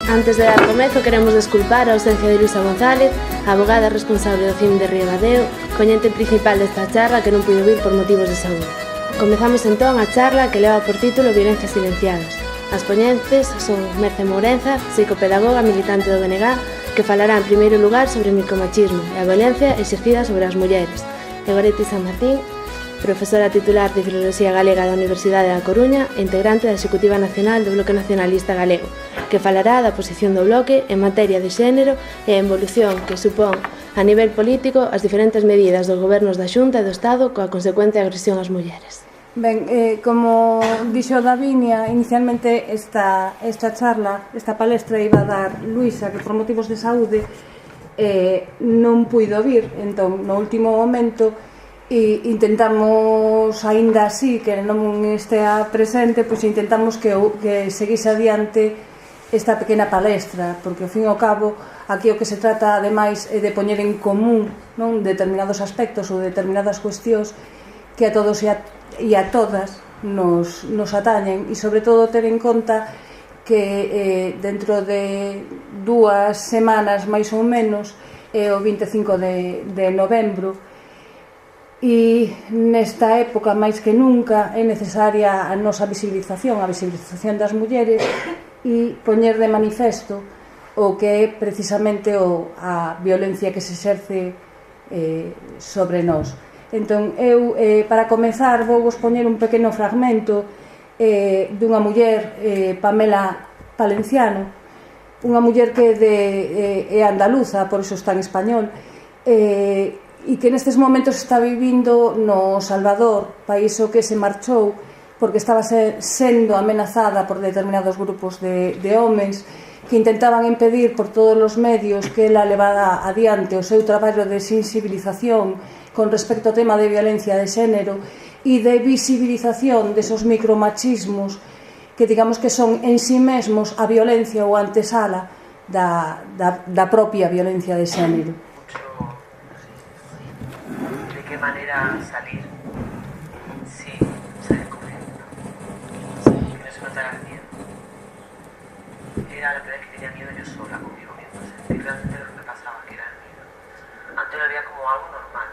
Antes de dar comezo, queremos desculpar a ausencia de Luisa González, a abogada responsable do CIM de Ribadeo, coñente principal desta charla que non puido vir por motivos de saúde. Comezamos entón a charla que leva por título Violencias silenciadas. As poñentes son Merce Mourenza, psicopedagoga militante do BNG, que falará en primeiro lugar sobre o micromachismo e a violencia exercida sobre as mulleres, e Goretti San Martín, profesora titular de Filoloxía Galega da Universidade da Coruña e integrante da Executiva Nacional do Bloque Nacionalista Galego, que falará da posición do Bloque en materia de xénero e a evolución que supón a nivel político as diferentes medidas dos gobernos da Xunta e do Estado coa consecuente agresión ás mulleres. Ben, como dixo Davinia, inicialmente esta charla, esta palestra iba a dar Luisa, que por motivos de saúde non puido vir, entón no último momento e intentamos, aínda así que non estea presente, pois intentamos que seguise adiante esta pequena palestra, porque ao fin e ao cabo aquí o que se trata ademais é de poñer en común, non, determinados aspectos ou determinadas cuestións que a todos e a todas nos atañen, e sobre todo ter en conta que dentro de 2 semanas máis ou menos é o 25 de novembro, e nesta época máis que nunca é necesaria a nosa visibilización, a visibilización das mulleres, e poñer de manifesto o que é precisamente a violencia que se exerce sobre nós. Entón, eu, para comezar, vou vos poñer un pequeno fragmento dunha muller, Pamela Palenciano, unha muller que é andaluza, por iso está en español, e que nestes momentos está vivindo no Salvador, país o que se marchou porque estaba sendo amenazada por determinados grupos de homes que intentaban impedir por todos os medios que ela levara adiante o seu traballo de sensibilización con respecto ao tema de violencia de xénero e de visibilización desos micromachismos que digamos que son en sí mesmos a violencia ou a antesala da propia violencia de xénero. ¿De qué manera salir sin salir corriendo? Que no se notara el miedo. Era la primera vez que tenía miedo yo sola conmigo misma. Sentí realmente lo que me pasaba, que era el miedo. Antes lo veía como algo normal.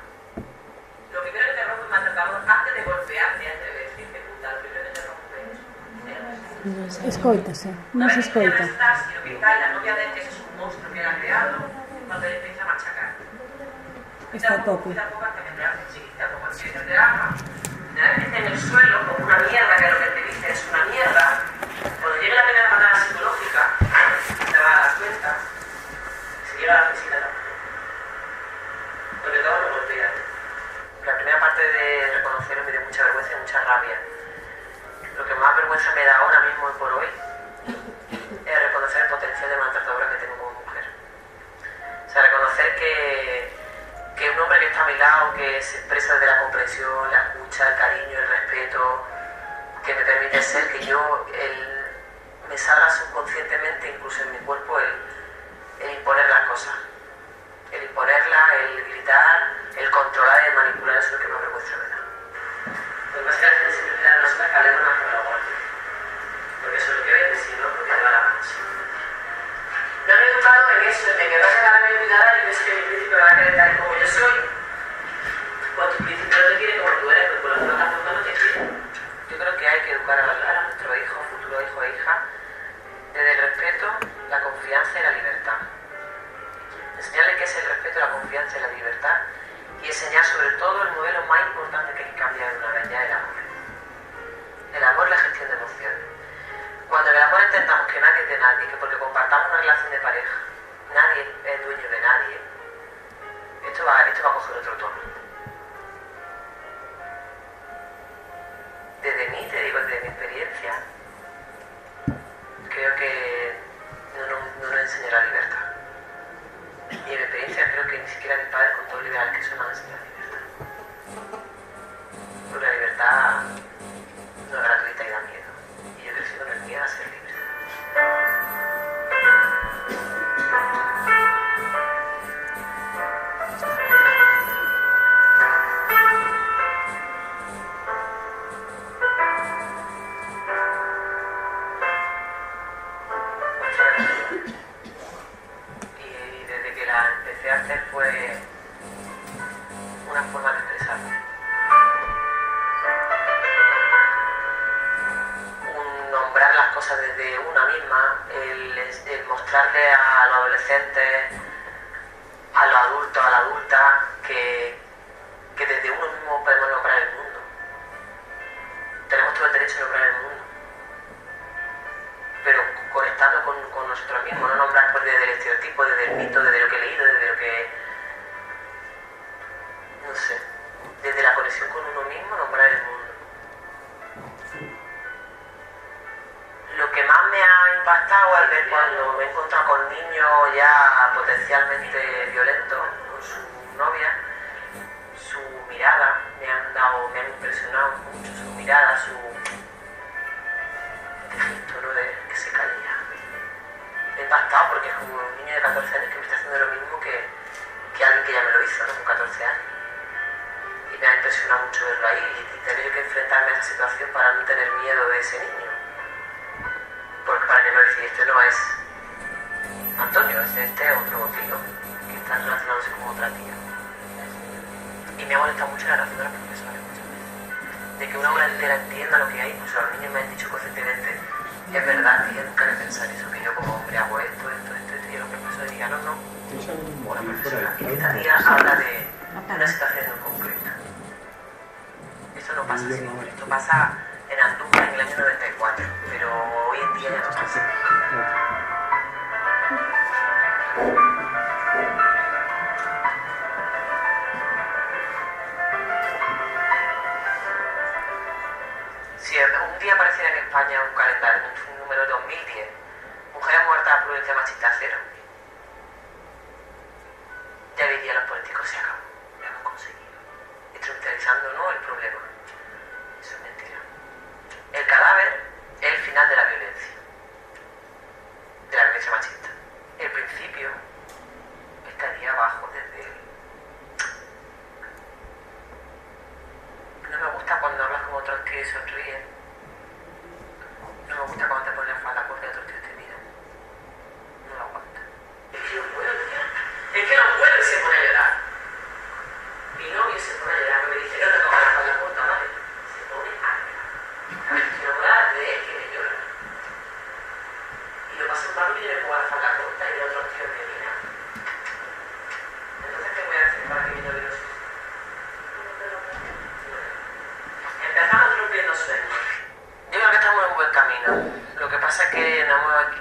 Lo primero que te rompe más el calor, antes de golpearte, antes de decirte puta, lo primero que te rompe es Escoítase, non se escoita. Sino que está la novia de que es un monstruo que era creado cuando él empieza a machacar. Está a tope. Chiquita, como el señor de arma, en el suelo, como una mierda, que lo que te dice es una mierda. Cuando llegue la primera patada psicológica, te vas a dar cuenta, se llega a la física también. Porque todo lo golpea. La primera parte de reconocerlo me dio mucha vergüenza y mucha rabia. Lo que más vergüenza me da ahora mismo y por hoy es reconocer el potencial de maltratadora que tengo como mujer. O sea, reconocer que un hombre que está a mi lado, que se expresa desde la comprensión, la escucha, el cariño, el respeto, que me permite ser, que yo, me salga subconscientemente, incluso en mi cuerpo, el imponer las cosas. El imponerla, el gritar, el controlar, el manipular, eso es lo que más vergüenza me da. Lo que pasa es que la gente siempre queda no se la calema más que me lo golpe. Porque eso es lo que ves, si no, porque te va la mancha. Me han educado en eso, en que vas a quedarme cuidada y ves que mi príncipe va a querer tal y como yo soy. Pues tu príncipe no te quiere como tú eres, porque los demás no te quieren. Yo creo que hay que educar a nuestro hijo, futuro hijo e hija, desde el respeto, la confianza y la libertad. Enseñarle qué es el respeto, la confianza y la libertad, y enseñar sobre todo el modelo más importante que hay que cambiar de una vez ya, el amor. El amor y la gestión de emociones. Cuando en el amor entendamos que nadie es de nadie, que porque compartamos una relación de pareja, nadie es dueño de nadie, esto va a coger otro tono. Desde mí, te digo, desde mi experiencia, creo que no nos enseña la libertad. Y en mi experiencia creo que ni siquiera mis padres, con todo lo liberal que son, me han enseñado la libertad. Porque la libertad no es gratuita y da miedo. Y yo crecí con el miedo a ser libre. empecé a hacer fue una forma de expresarme. Nombrar las cosas desde una misma, el mostrarle a los adolescentes, a los adultos, a la adulta, que desde uno mismo podemos nombrar el mundo. Tenemos todo el derecho a nombrar el mundo, pero conectando con nosotros mismos, no nombrar pues desde el estereotipo, desde el mito, desde lo que he leído, desde lo que... no sé, desde la conexión con uno mismo, nombrar el mundo. Lo que más me ha impactado al ver cuando me he encontrado con niños ya potencialmente violentos, con su novia, su mirada, me han impresionado mucho su mirada, su gesto, ¿no? De que se caía. Me ha impactado porque es como un niño de 14 años que me está haciendo lo mismo que alguien que ya me lo hizo, ¿no? Con 14 años. Y me ha impresionado mucho verlo ahí y tener que enfrentarme a esa situación para no tener miedo de ese niño. Porque para que no decir, este no es Antonio, este es otro tío que está relacionándose con otra tía. Y me ha molestado mucho la relación de los profesores muchas veces. De que una aula entera entienda lo que hay, pues los niños me han dicho conscientemente, es verdad, tía, nunca de pensar eso, que yo como hombre hago esto, y los profesores digan, no, una profesora, esta tía habla de una situación en concreto. Esto no pasa siempre, esto pasa en Andújar en el año 94, pero hoy en día ya no pasa. Si un día apareciera en España un calendario, un número de 2010, mujeres muertas por violencia machista cero, ya dirían los políticos, se acabó, lo hemos conseguido, instrumentalizando no el problema. Eso es mentira. El cadáver es el final de la violencia machista. El principio estaría abajo desde el... No me gusta cuando hablas con otros que sonríen. No me gusta cuando te pones la falda corta y otros tíos te miran. No lo aguanta. Es que no puedo, es que no puedo y se pone a llorar. Mi novio se pone a llorar, me dice, no te pongas la falda corta, ¿vale? Se pone a llorar. A ver, si no me da de él que me llora. Y lo paso mal y yo le pongo la falda corta y el otro tío me mira. Entonces, ¿qué voy a hacer para que mi novio no sufra? Empezamos rompiendo sueños. Yo creo que estamos en un buen camino. Lo que pasa es que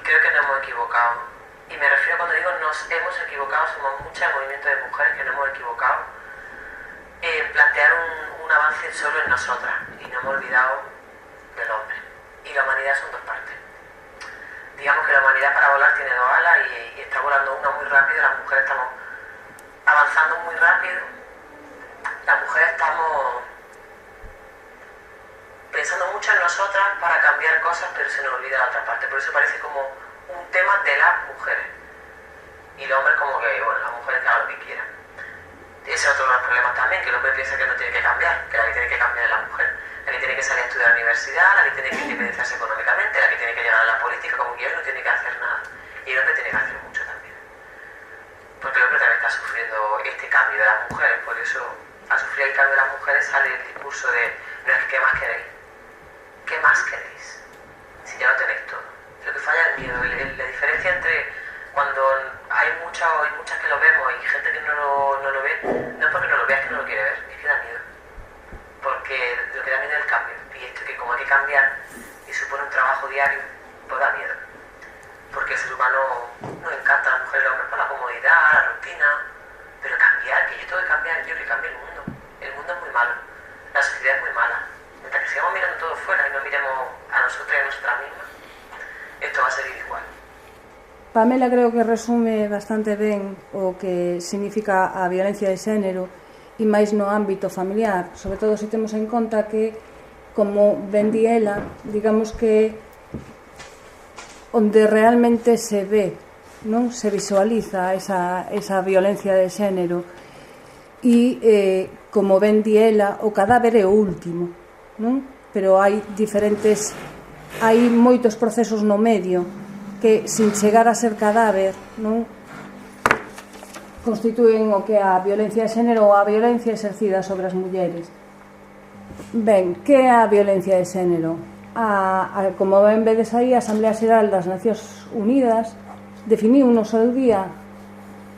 creo que nos hemos equivocado. Y me refiero cuando digo nos hemos equivocado, somos muchas movimientos de mujeres que nos hemos equivocado en plantear un avance solo en nosotras. Y nos hemos olvidado del hombre. Y la humanidad son dos partes. Digamos que la humanidad para volar tiene dos alas y está volando una muy rápido, las mujeres estamos avanzando muy rápido, las mujeres estamos pensando mucho en nosotras para cambiar cosas, pero se nos olvida la otra parte, por eso parece como un tema de las mujeres y los hombres como que, bueno, las mujeres que hagan lo que quieran. Ese es otro de los problemas también, que el hombre piensa que no tiene que cambiar, que la que tiene que cambiar es la mujer. La que tiene que salir a estudiar a la universidad, la que tiene que independizarse económicamente, la que tiene que llegar a la política como quiera, no tiene que hacer nada. Y el hombre tiene que hacer mucho también. Porque el hombre también está sufriendo este cambio de las mujeres, por eso al sufrir el cambio de las mujeres sale el discurso de no es que ¿qué más queréis? ¿Qué más queréis? Si ya lo tenéis todo. Lo que falla es el miedo, la diferencia entre cuando hay muchas que lo vemos y gente que no lo ve, no es porque no lo vea, es que no lo quiere ver, es que da miedo. Porque lo que da miedo es el cambio. Y esto que como hay que cambiar y supone un trabajo diario, pues da miedo. Porque el ser humano nos encanta a la mujer y al hombre por la comodidad, la rutina. Pero cambiar, que yo tengo que cambiar, yo que cambie el mundo. El mundo es muy malo. La sociedad es muy mala. Mientras que sigamos mirando todo fuera y no miremos a nosotras y a nosotras mismas, esto va a seguir igual. Pamela creo que resume bastante ben o que significa a violencia de xénero e máis no ámbito familiar, sobre todo se temos en conta que, como ben di ela, digamos que onde realmente se ve, non se visualiza esa violencia de xénero e, como ben di ela, o cadáver é o último, non? Pero hai moitos procesos no medio que, sin chegar a ser cadáver, non? constitúen o que a violencia de xénero ou a violencia exercida sobre as mulleres. Ben, que é a violencia de xénero? Como ben vedes aí, a Asamblea Xeral das Nacións Unidas definiu no seu día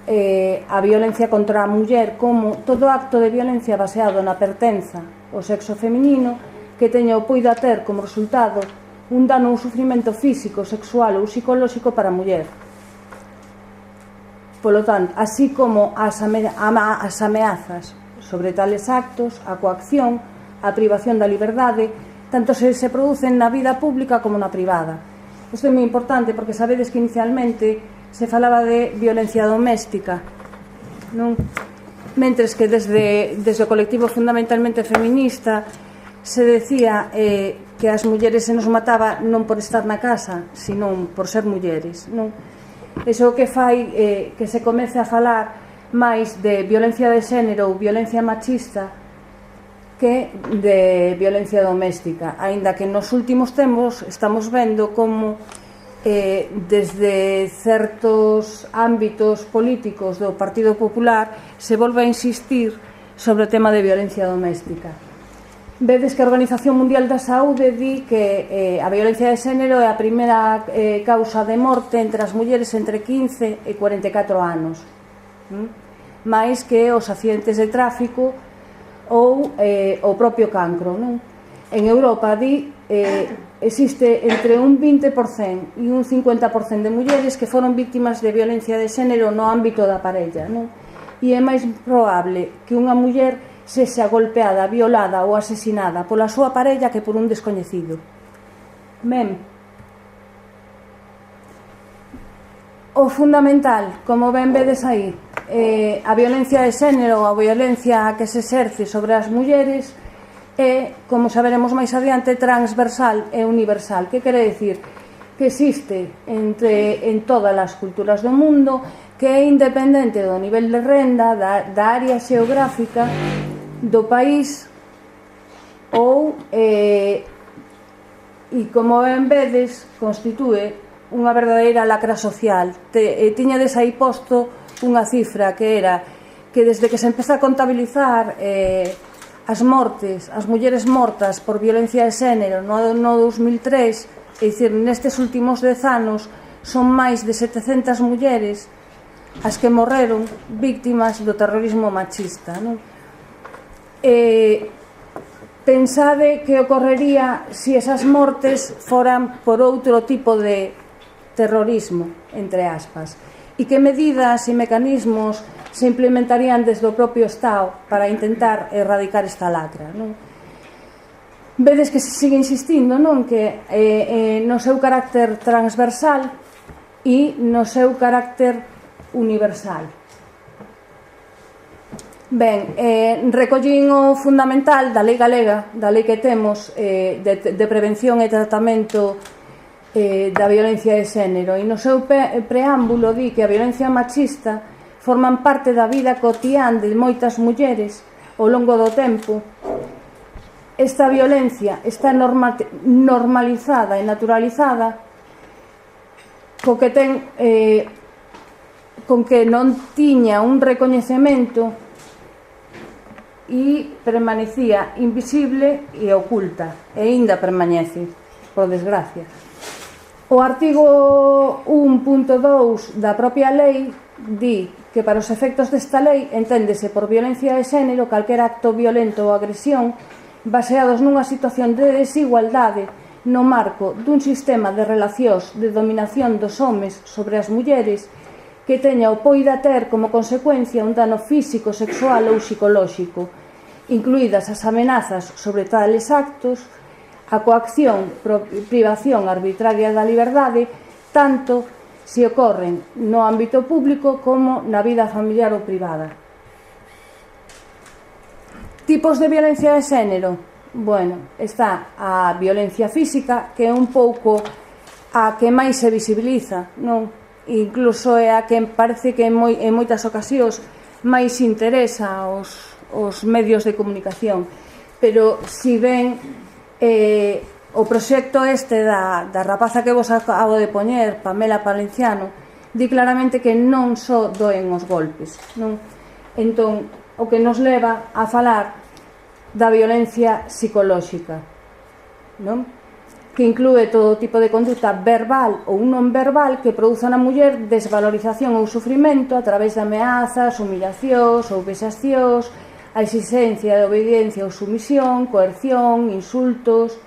a violencia contra a muller como todo acto de violencia baseado na pertenza ao sexo feminino que teña ou poida ter como resultado un dano ou sufrimento físico, sexual ou psicolóxico para a muller. Polo tanto, así como as ameazas sobre tales actos, a coacción, a privación da liberdade, tanto se producen na vida pública como na privada. Isto é moi importante porque sabedes que inicialmente se falaba de violencia doméstica, non? Mentres que desde o colectivo fundamentalmente feminista se decía que as mulleres se nos mataba non por estar na casa, sino por ser mulleres, non? Iso que fai que se comece a falar máis de violencia de xénero ou violencia machista que de violencia doméstica, aínda que nos últimos tempos estamos vendo como desde certos ámbitos políticos do Partido Popular se volve a insistir sobre o tema de violencia doméstica. Vedes que a Organización Mundial da Saúde di que a violencia de xénero é a primeira causa de morte entre as mulleres entre 15 e 44 anos, máis que os accidentes de tráfico ou o propio cancro, non? En Europa di existe entre un 20% e un 50% de mulleres que foron víctimas de violencia de xénero no ámbito da parella, non? E é máis probable que unha muller sexa golpeada, violada ou asesinada pola súa parella que por un descoñecido. Ben, o fundamental, como ben vedes aí, a violencia de xénero ou a violencia que se exerce sobre as mulleres é, como saberemos máis adiante, transversal e universal. Que quere dicir? Que existe en todas as culturas do mundo, que é independente do nivel de renda, da área xeográfica do país ou e como ben vedes constitúe unha verdadeira lacra social. Tiñades aí posto unha cifra que era que desde que se empeza a contabilizar as mortes, as mulleres mortas por violencia de xénero no 2003, é dicir, nestes últimos 10 anos son máis de 700 mulleres as que morreron víctimas do terrorismo machista, non? Pensade que ocorrería se esas mortes foran por outro tipo de terrorismo, entre aspas, e que medidas e mecanismos se implementarían desde o propio Estado para intentar erradicar esta lacra, non? Vedes que se sigue insistindo, non? Que no seu carácter transversal e no seu carácter universal. Ben, recollín o fundamental da lei galega, da lei que temos de prevención e tratamento da violencia de xénero, e no seu preámbulo di que a violencia machista forman parte da vida cotián de moitas mulleres ao longo do tempo. Esta violencia está normalizada e naturalizada con que non tiña un recoñecemento e permanecía invisible e oculta, e aínda permanece, por desgracia. O artigo 1.2 da propia lei di que para os efectos desta lei enténdese por violencia de xénero calquer acto violento ou agresión baseados nunha situación de desigualdade no marco dun sistema de relacións de dominación dos homes sobre as mulleres que teña ou poida ter como consecuencia un dano físico, sexual ou psicolóxico, incluídas as amenazas sobre tales actos, a coacción, privación arbitraria da liberdade, tanto se ocorren no ámbito público como na vida familiar ou privada. Tipos de violencia de xénero? Bueno, está a violencia física, que é un pouco a que máis se visibiliza, non? Incluso é a que parece que en moitas ocasións máis interesa os medios de comunicación, pero si ven o proxecto este da rapaza que vos acabo de poñer, Pamela Palenciano, di claramente que non só doen os golpes, non? Entón, o que nos leva a falar da violencia psicolóxica, non? Que inclúe todo tipo de conduta verbal ou non verbal que produza na muller desvalorización ou sufrimento a través de ameazas, humillacións ou vexacións, a exigencia de obediencia ou sumisión, coerción, insultos,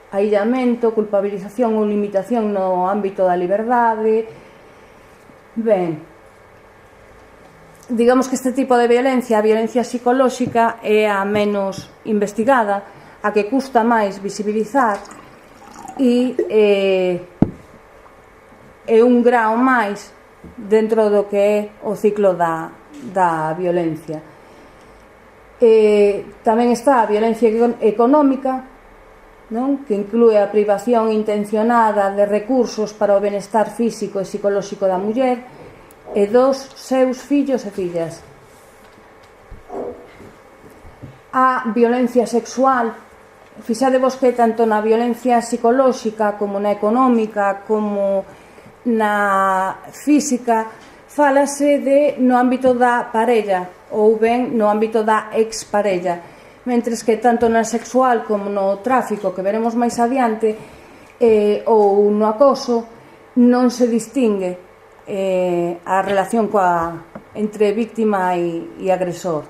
aillamento, culpabilización ou limitación no ámbito da liberdade. Ben, digamos que este tipo de violencia, a violencia psicolóxica, é a menos investigada, a que custa máis visibilizar e é un grao máis dentro do que é o ciclo da violencia. Tamén está a violencia económica, non? Que inclúe a privación intencionada de recursos para o benestar físico e psicolóxico da muller e dos seus fillos e fillas. A violencia sexual, fixadevos que tanto na violencia psicolóxica como na económica como na física fálase no ámbito da parella ou ben no ámbito da exparella, mentres que tanto na sexual como no tráfico, que veremos máis adiante, ou no acoso, non se distingue a relación entre víctima e agresor.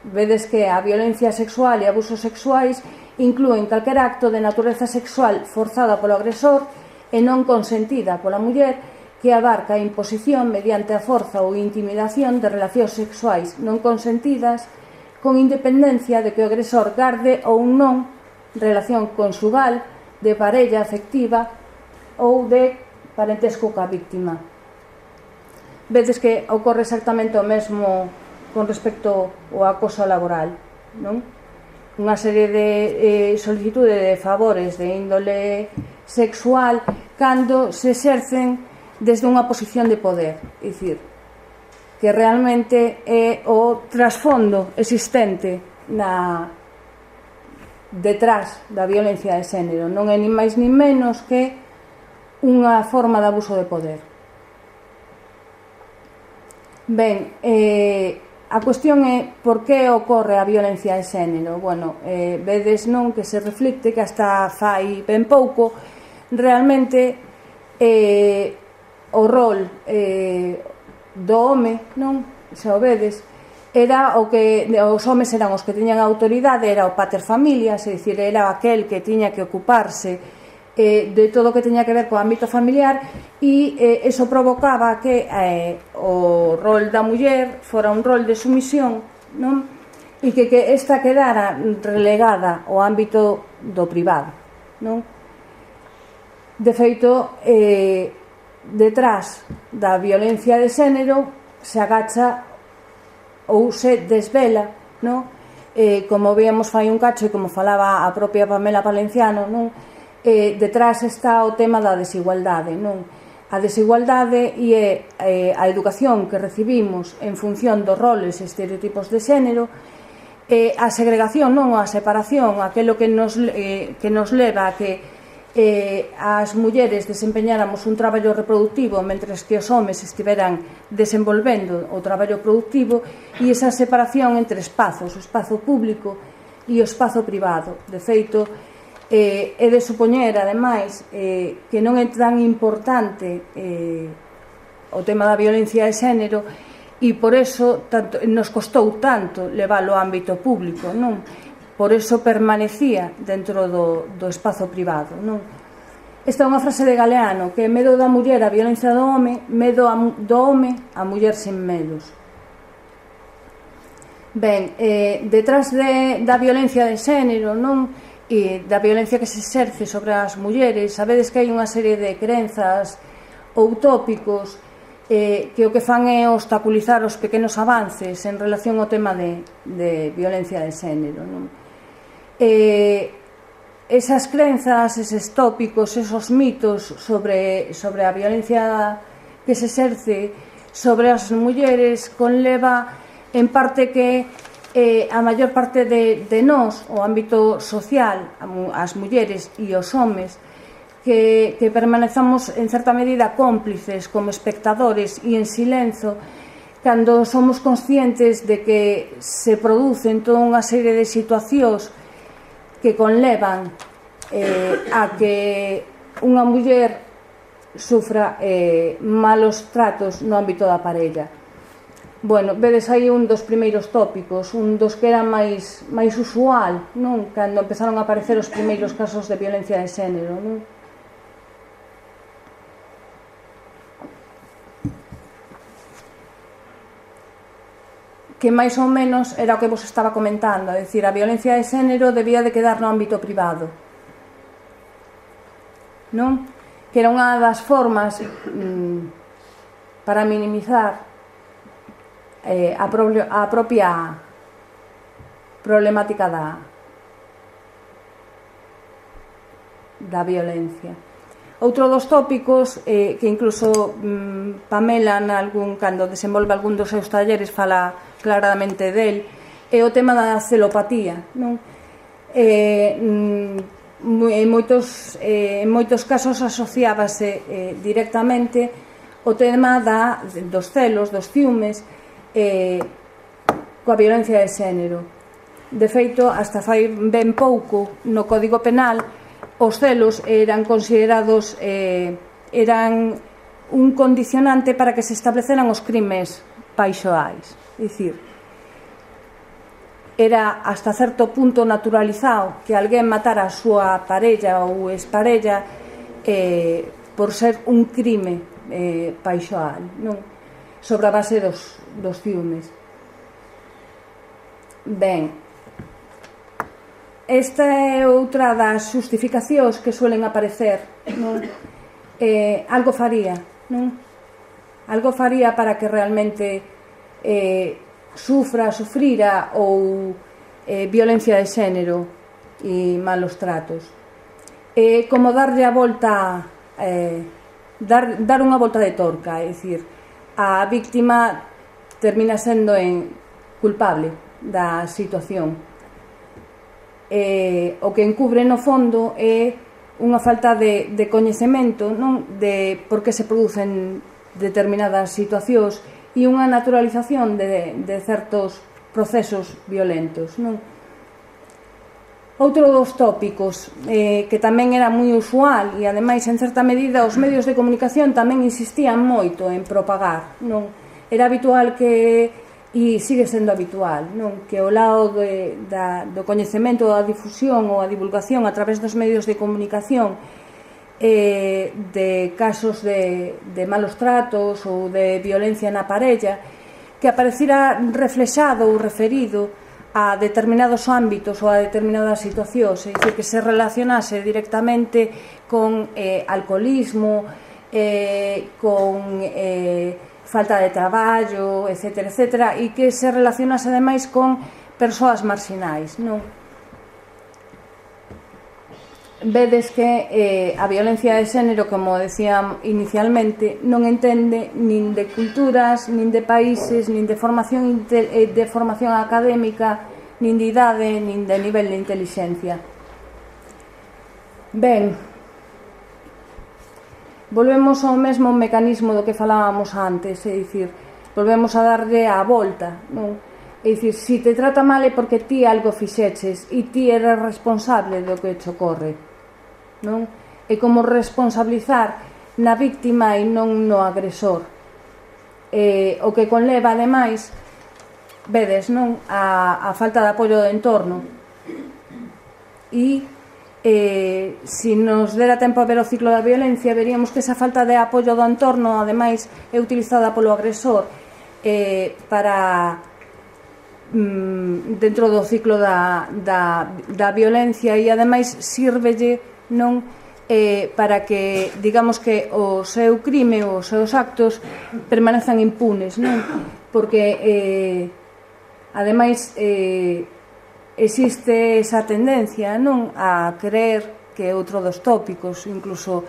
Vedes que a violencia sexual e abusos sexuais inclúen calquer acto de natureza sexual forzada polo agresor e non consentida pola muller, que abarca a imposición mediante a forza ou intimidación de relacións sexuais non consentidas, con independencia de que o agresor garde ou non relación conxugal, de parella afectiva ou de parentesco coa víctima. Vedes que ocorre exactamente o mesmo con respecto ao acoso laboral, non? Unha serie de solicitude de favores de índole sexual cando se exercen desde unha posición de poder, é dicir, que realmente é o trasfondo existente detrás da violencia de xénero, non é nin máis nin menos que unha forma de abuso de poder. Ben, a cuestión é por que ocorre a violencia de xénero. Bueno, vedes non que se reflicte que hasta fai ben pouco realmente o rol do home, non? Xa o vedes, era o que os homes eran os que tiñan autoridade, era o pater familias, é dicir, era aquel que tiña que ocuparse de todo o que teña que ver co ámbito familiar, e eso provocaba que o rol da muller fora un rol de sumisión, non? E que esta quedara relegada ao ámbito do privado, non? De feito, detrás da violencia de xénero se agacha ou se desvela, non? Como víamos fai un cacho e como falaba a propia Pamela Palenciano, non? Detrás está o tema da desigualdade, non? A desigualdade e a educación que recibimos en función dos roles e estereotipos de xénero, a segregación, non? A separación, aquilo que nos leva a que as mulleres desempeñáramos un traballo reproductivo mentres que os homes estiveran desenvolvendo o traballo productivo, e esa separación entre espazos, o espazo público e o espazo privado. De feito, é de supoñer, ademais, que non é tan importante o tema da violencia de xénero, e por eso nos costou tanto leválo ao ámbito público, non? Por eso permanecía dentro do espazo privado, non? Esta é unha frase de Galeano, que é medo da muller a violencia do home, medo do home a muller sen medos. Ben, detrás da violencia de xénero, non? E da violencia que se exerce sobre as mulleres, sabedes que hai unha serie de crenzas ou tópicos que o que fan é obstaculizar os pequenos avances en relación ao tema de violencia de xénero, non? Esas crenzas, eses tópicos, esos mitos sobre a violencia que se exerce sobre as mulleres conleva en parte que a maior parte de nós, o ámbito social, as mulleres e os homes, que permanezamos en certa medida cómplices como espectadores e en silenzo cando somos conscientes de que se producen toda unha serie de situacións que conlevan a que unha muller sufra malos tratos no ámbito da parella. Bueno, vedes aí un dos primeiros tópicos, un dos que era máis usual, non? Cando empezaron a aparecer os primeiros casos de violencia de xénero, non? Que máis ou menos era o que vos estaba comentando, é dicir, a violencia de xénero debía de quedar no ámbito privado, non? Que era unha das formas para minimizar a propia problemática da violencia. Outro dos tópicos que incluso Pamela cando desenvolve algún dos seus talleres fala claramente del é o tema da celopatía, non? En moitos casos asociábase directamente o tema dos celos, dos ciúmes coa violencia de xénero. De feito, hasta fai ben pouco no Código Penal os celos eran considerados eran un condicionante para que se estableceran os crimes paixoais. É dicir, era hasta certo punto naturalizado que alguén matara a súa parella ou exparella por ser un crime paixoal, non? Sobre a base dos ciúmes. Ben, esta é outra das justificacións que suelen aparecer, non? Algo faría, non? Algo faría para que realmente sufrira ou violencia de xénero e malos tratos. Como darlle a volta, dar unha volta de torca, é dicir, a víctima termina sendo culpable da situación. O que encubre no fondo é unha falta de coñecemento, non? De por que se producen determinadas situacións e unha naturalización de certos procesos violentos, non? Outro dos tópicos que tamén era moi usual e ademais en certa medida os medios de comunicación tamén insistían moito en propagar, non? Era habitual que, e sigue sendo habitual, non? Que ao lado do coñecemento, da difusión ou a divulgación a través dos medios de comunicación de casos de malos tratos ou de violencia na parella, que aparecera reflexado ou referido a determinados ámbitos ou a determinadas situacións, é dicir, que se relacionase directamente con alcoholismo, con falta de traballo, etcétera, etcétera, e que se relacionase ademais con persoas marxinais, non? Vedes que a violencia de xénero, como decía inicialmente, non entende nin de culturas, nin de países, nin de formación académica, nin de idade, nin de nivel de inteligencia. Ben, volvemos ao mesmo mecanismo do que falábamos antes, é dicir, volvemos a darlle a volta, non? É dicir, se te trata mal é porque ti algo fixeches e ti eres responsable do que te ocorre, non? É como responsabilizar na víctima e non no agresor, o que conleva ademais, vedes, non? A falta de apoio do entorno. E se nos dera tempo a ver o ciclo da violencia, veríamos que esa falta de apoio do entorno ademais é utilizada polo agresor para dentro do ciclo da violencia, e ademais sírvelle, non, para que, digamos que o seu crime ou os seus actos permanezan impunes, non? Porque ademais existe esa tendencia, non, a creer, que é outro dos tópicos incluso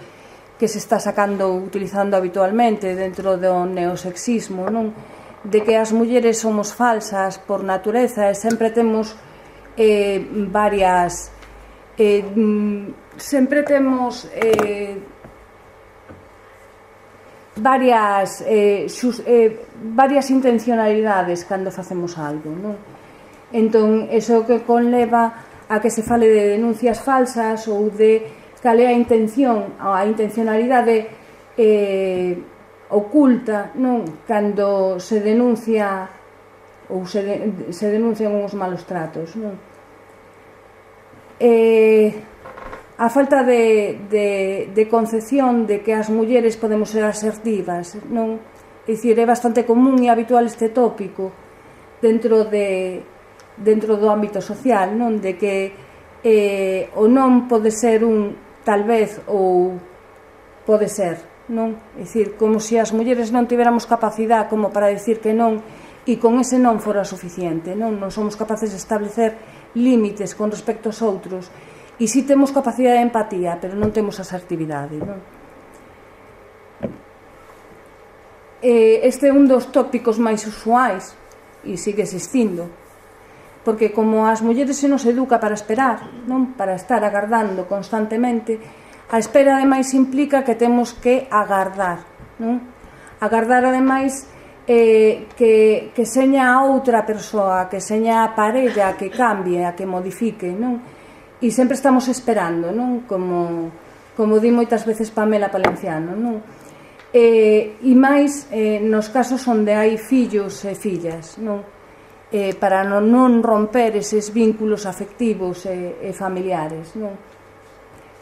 que se está utilizando habitualmente dentro do neosexismo, non? De que as mulleres somos falsas por natureza e sempre temos varias sempre temos varias intencionalidades cando facemos algo, non? Entón, iso que conleva a que se fale de denuncias falsas ou de cal é a intención, a intencionalidade oculta, non? Cando se denuncia ou se denuncian uns malos tratos, non? A falta de concepción de que as mulleres podemos ser asertivas, non? É dicir, é bastante común e habitual este tópico dentro do ámbito social, non? De que o non pode ser un tal vez ou pode ser, non? É dicir, como se as mulleres non tiveramos capacidade como para decir que non e con ese non fora suficiente, non? Non somos capaces de establecer límites con respecto aos outros. E si temos capacidade de empatía, pero non temos asertividade, non? Este é un dos tópicos máis usuais e sigue existindo, porque como as mulleres se nos educa para esperar, non? Para estar agardando constantemente, a espera ademais implica que temos que agardar, non? Agardar ademais que seña a outra persoa, que seña a parella, que cambie, a que modifique, non? E sempre estamos esperando, non? Como di moitas veces Pamela Palenciano, non? E máis nos casos onde hai fillos e fillas, non? Para non romper eses vínculos afectivos e familiares, non?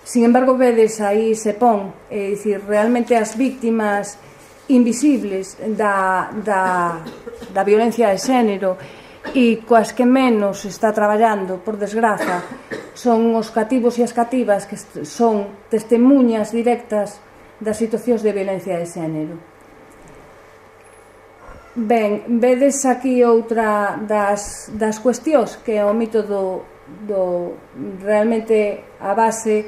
Sin embargo, vedes, aí se pon, é dicir, realmente as víctimas invisibles da violencia de xénero e coas que menos está traballando, por desgraza, son os cativos e as cativas que son testemunhas directas das situacións de violencia de xénero. Ben, vedes aquí outra das cuestións que é o mito realmente a base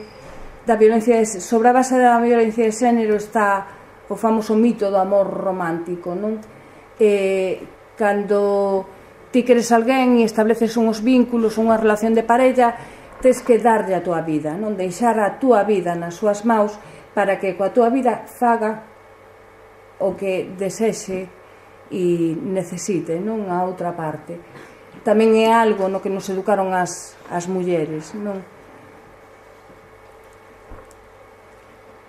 da violencia sobre a base da violencia de xénero está o famoso mito do amor romántico, non? Cando ti queres alguén e estableces uns vínculos, unha relación de parella, tes que darlle a túa vida, non? Deixar a túa vida nas súas maus para que coa túa vida faga o que desexe e necesite, non? A outra parte. Tamén é algo no que nos educaron as mulleres, non?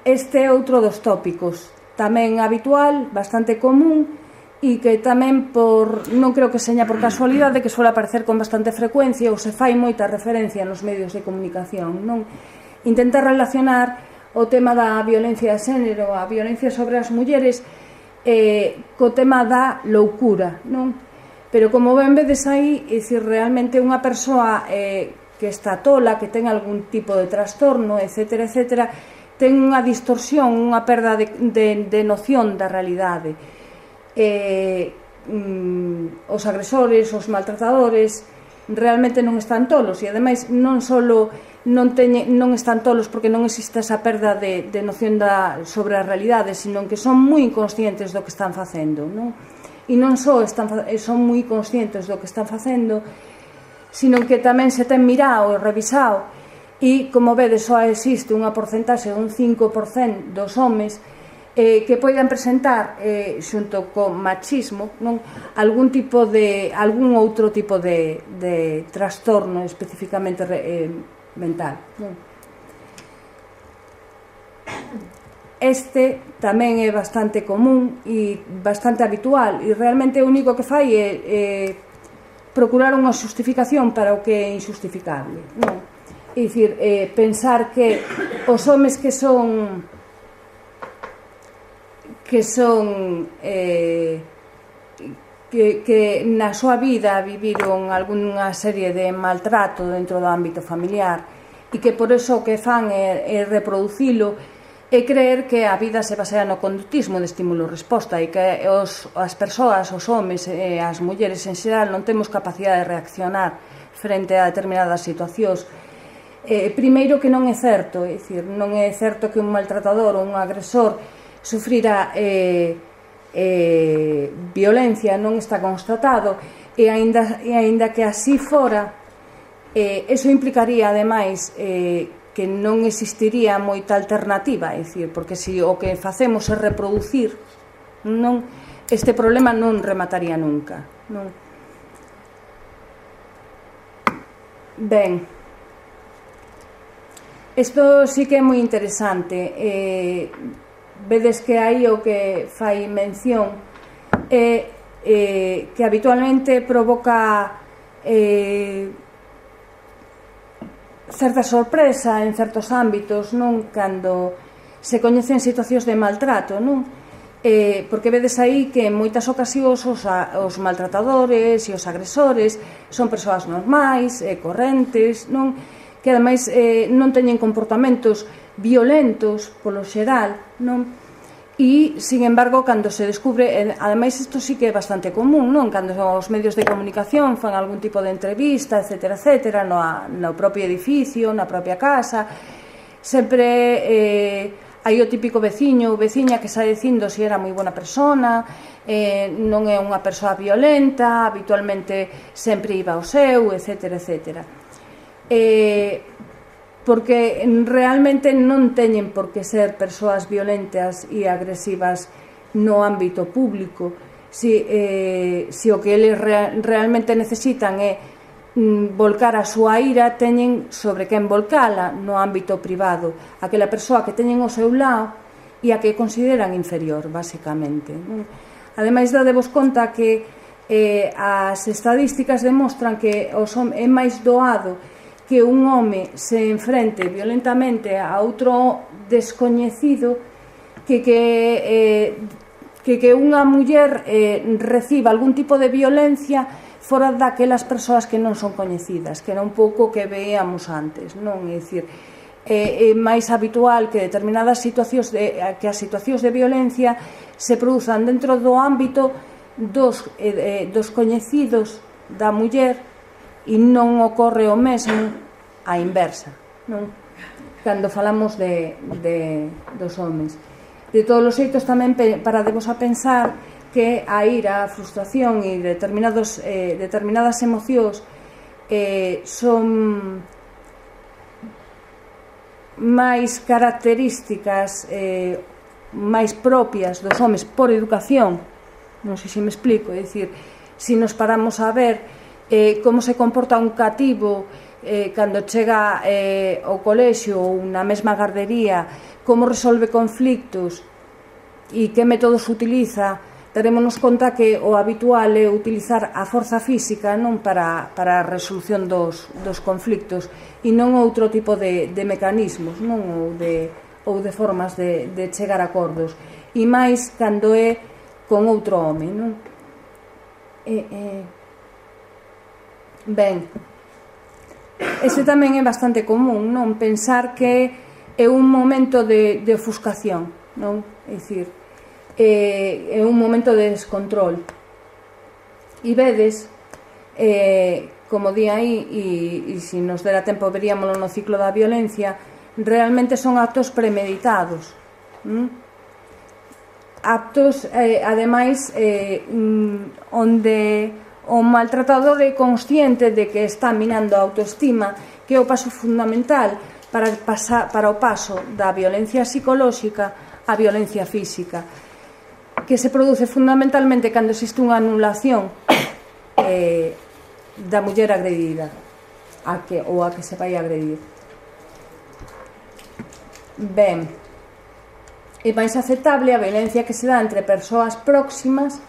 Este é outro dos tópicos, tamén habitual, bastante común, e que tamén non creo que seña por casualidade que suele aparecer con bastante frecuencia ou se fai moita referencia nos medios de comunicación, non? Intentar relacionar o tema da violencia de xénero, a violencia sobre as mulleres, co tema da loucura, non? Pero como ben vedes aí, é dicir, realmente unha persoa que está tola, que ten algún tipo de trastorno, etcétera, etcétera, ten unha distorsión, unha perda de noción da realidade. Os agresores, os maltratadores realmente non están tolos e ademais non están tolos porque non existe esa perda de noción sobre a realidade, sino que son moi inconscientes do que están facendo, non? E non só son moi conscientes do que están facendo, sino que tamén se ten mirado e revisado. E, como vedes, só existe unha porcentaxe dun 5% dos homes que poidan presentar, xunto co machismo, non? Algún outro tipo de trastorno especificamente mental, non? Este tamén é bastante común e bastante habitual, e realmente o único que fai é procurar unha justificación para o que é injustificable, non? É dicir, pensar que os homes que na súa vida viviron algunha serie de maltrato dentro do ámbito familiar e que por iso o que fan é reproducilo e creer que a vida se basea no conductismo de estímulo-resposta e que as persoas, os homes e as mulleres en xeral non temos capacidade de reaccionar frente a determinadas situacións. Primeiro que non é certo, é dicir, non é certo que un maltratador ou un agresor sufrira violencia, non está constatado, e aínda que así fora, Eso implicaría, ademais, que non existiría moita alternativa, é dicir, porque se o que facemos é reproducir, non, este problema non remataría nunca, non. Ben, isto sí que é moi interesante. Vedes que aí o que fai mención é que habitualmente provoca certa sorpresa en certos ámbitos, non, cando se coñecen situacións de maltrato, non? Porque vedes aí que en moitas ocasións os maltratadores e os agresores son persoas normais, correntes, non? Que ademais non teñen comportamentos violentos polo xeral, non? E, sin embargo, cando se descubre, ademais isto sí que é bastante común, non? Cando os medios de comunicación fan algún tipo de entrevista, etcétera, etcétera, no propio edificio, na propia casa, sempre hai o típico veciño ou veciña que sae dicindo se era moi buena persona, non é unha persoa violenta, habitualmente sempre iba ao seu, etcétera, etcétera. Porque realmente non teñen por que ser persoas violentas e agresivas no ámbito público. Se o que eles realmente necesitan é volcar a súa ira, teñen sobre quen volcala no ámbito privado, aquela persoa que teñen ao seu lado e a que consideran inferior, basicamente. Ademais, dadevos conta que as estadísticas demostran que é máis doado que un home se enfrente violentamente a outro descoñecido que unha muller reciba algún tipo de violencia fora daquelas persoas que non son coñecidas, que era un pouco que veíamos antes, non? É dicir, é máis habitual que determinadas situacións que as situacións de violencia se produzan dentro do ámbito dos coñecidos da muller e non ocorre o mesmo a inversa, non? Cando falamos dos homens. De todos os xeitos, tamén parademos a pensar que a ira, a frustración e determinadas emocións son máis características máis propias dos homes por educación. Non sei se me explico, é dicir, se nos paramos a ver como se comporta un cativo cando chega ao colexio ou na mesma gardería, como resolve conflictos e que métodos utiliza, darémonos conta que o habitual é utilizar a forza física, non, para a resolución dos conflictos e non outro tipo de mecanismos, non, ou de formas de chegar a acordos, e máis cando é con outro home, non? Ben, este tamén é bastante común, non? Pensar que é un momento de ofuscación, non? É dicir, é un momento de descontrol. E vedes, como di aí, e se nos dera tempo veríamoslo no ciclo da violencia, realmente son actos premeditados. Actos, ademais, onde o maltratador é consciente de que está minando a autoestima, que é o paso fundamental para o paso da violencia psicolóxica á violencia física, que se produce fundamentalmente cando existe unha anulación da muller agredida ou a que se vai agredir. Ben, é máis aceptable a violencia que se dá entre persoas próximas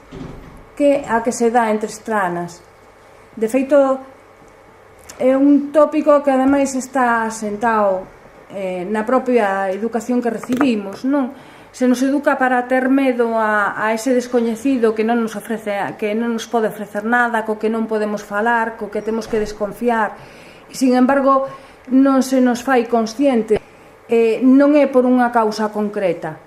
que a que se dá entre estranas. De feito, é un tópico que ademais está asentado na propia educación que recibimos, non? Se nos educa para ter medo a ese descoñecido que non nos ofrece, que non nos pode ofrecer nada, co que non podemos falar, co que temos que desconfiar. E, sin embargo, non se nos fai consciente, non é por unha causa concreta,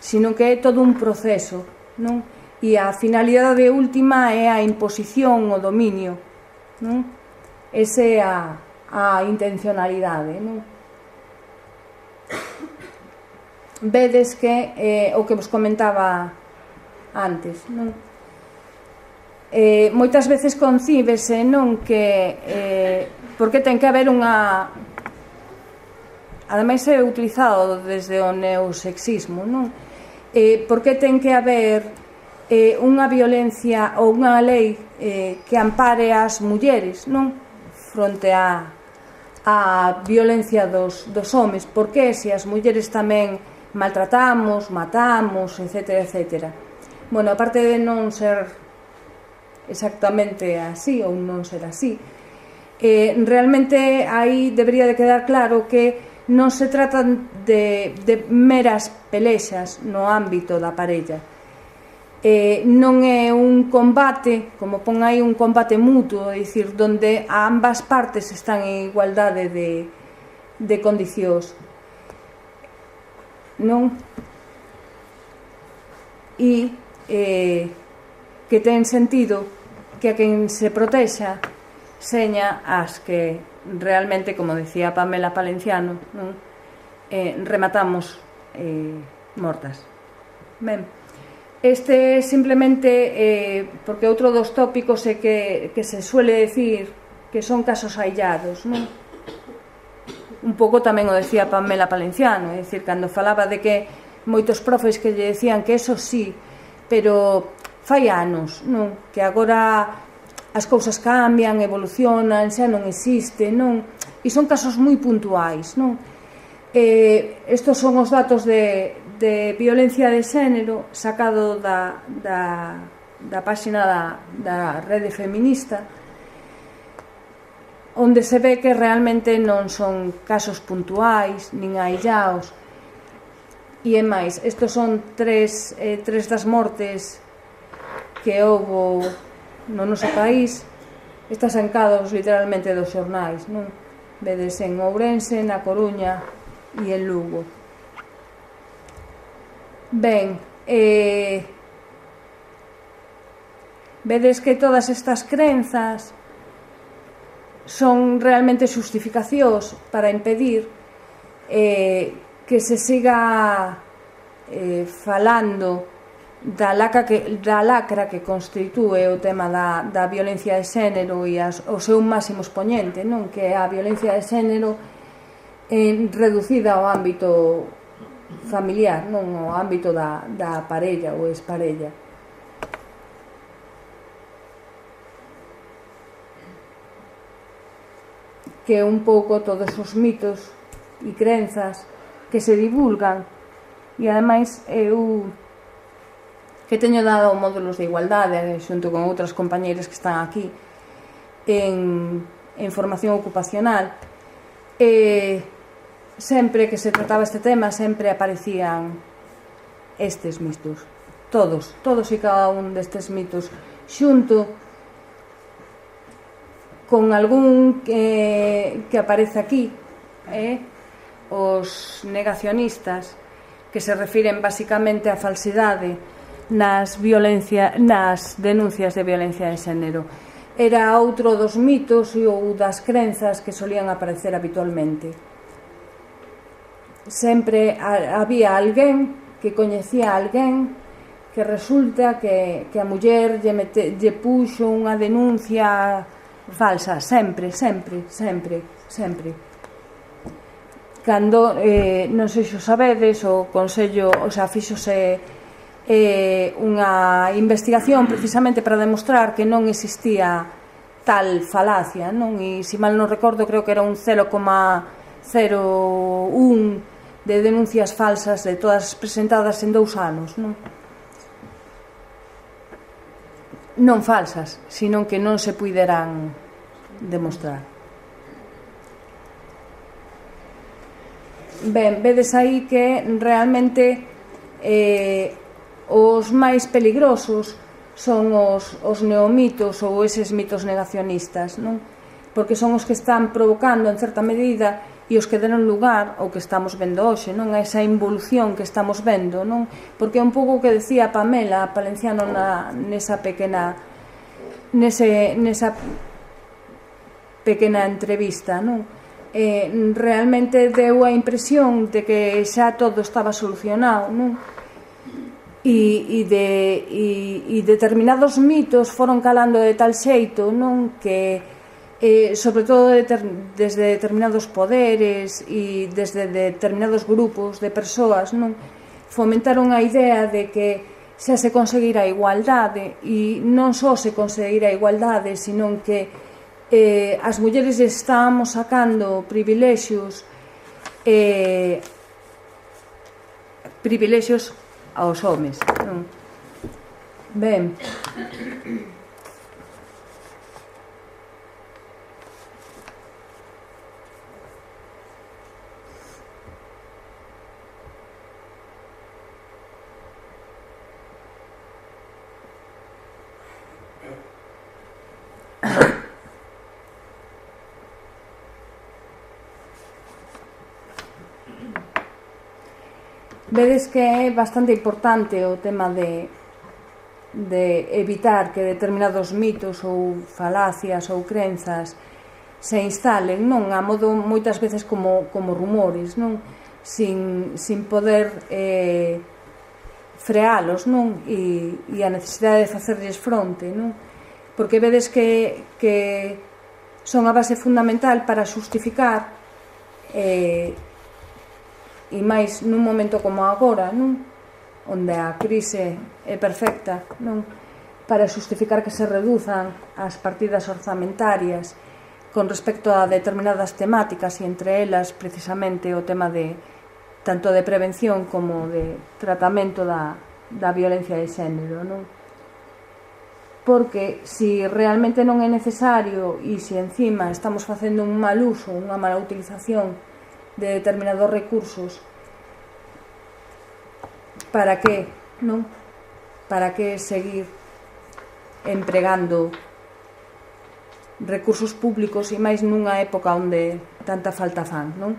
sino que é todo un proceso, non? E a finalidade última é a imposición, o dominio, non? Esa é a intencionalidade, non? Vedes que o que vos comentaba antes, non? moitas veces concíbese, non, que porque ten que haber unha, ademais é utilizado desde o neosexismo, non, porque ten que haber unha violencia ou unha lei que ampare as mulleres, non, fronte a violencia dos homes, porque se as mulleres tamén maltratamos, matamos, etc, etc. Bueno, aparte de non ser exactamente así ou non ser así, realmente aí debería de quedar claro que non se tratan de meras pelexas no ámbito da parella, non é un combate, como pon aí, un combate mutuo, é dicir, donde ambas partes están en igualdade de condicións, non? E que ten sentido que a quen se protexa seña as que realmente, como decía Pamela Palenciano, non? Rematamos mortas. Ben, este simplemente porque outro dos tópicos é que se suele decir que son casos aillados, non? Un pouco tamén o decía Pamela Palenciano, é dicir, cando falaba de que moitos profes que lle decían que eso sí, pero fai anos, non? Que agora as cousas cambian, evolucionan, xa non existe, non? E son casos moi puntuais, non? Estos son os datos de violencia de xénero sacado da páxina da Rede Feminista, onde se ve que realmente non son casos puntuais, nin aillaos, e é máis, estos son tres das mortes que houbo no noso país, estas sancados literalmente dos xornais, non? Vedes en Ourense, na Coruña e en Lugo. Ben, vedes que todas estas crenzas son realmente xustificacións para impedir que se siga falando da lacra que constitúe o tema da violencia de xénero e o seu máximo expoñente, non? Que é a violencia de xénero reducida ao ámbito familiar, non ao ámbito da parella ou exparella. Que un pouco todos os mitos e crenzas que se divulgan, e ademais eu que teño dado módulos de igualdade xunto con outras compañeiras que están aquí en formación ocupacional, sempre que se trataba este tema sempre aparecían estes mitos, todos e cada un destes mitos xunto con algún que aparece aquí, os negacionistas, que se refiren basicamente á falsidade nas denuncias de violencia de xénero. Era outro dos mitos ou das crenzas que solían aparecer habitualmente. Sempre había alguén que coñecía a alguén que resulta que a muller lle puxo unha denuncia falsa, sempre. Cando, non sei se o sabedes, o Consello, o sea, fíxose unha investigación precisamente para demostrar que non existía tal falacia, non? E, se mal non recordo, creo que era un 0,01 de denuncias falsas de todas presentadas en 2 anos, non? Non falsas, sino que non se puideran demostrar. Ben, vedes aí que realmente os máis peligrosos son os neomitos ou eses mitos negacionistas, non? Porque son os que están provocando en certa medida e os que deron lugar ao que estamos vendo hoxe, non? A esa involución que estamos vendo, non? Porque é un pouco o que decía Pamela Palenciano nesa pequena entrevista, non? Realmente deu a impresión de que xa todo estaba solucionado, non? e determinados mitos foron calando de tal xeito, non, que sobre todo desde determinados poderes e desde determinados grupos de persoas, non, fomentaron a idea de que xa se conseguira a igualdade, e non só se conseguira a igualdade, senón que as mulleres estábamos sacando privilexios aos homes, non? Ben, vedes que é bastante importante o tema de evitar que determinados mitos ou falacias ou crenzas se instalen, non, a modo moitas veces como rumores, non, sin poder frealos, non, e a necesidade de facerlles fronte, non, porque vedes que son a base fundamental para xustificar e máis nun momento como agora, non, onde a crise é perfecta, non, para xustificar que se reduzan as partidas orzamentarias con respecto a determinadas temáticas, e entre elas precisamente o tema de tanto de prevención como de tratamento da violencia de xénero, non? Porque se realmente non é necesario e se encima estamos facendo un mal uso, unha mala utilización de determinados recursos, para que, non? Para que seguir empregando recursos públicos e máis nunha época onde tanta falta fan, non?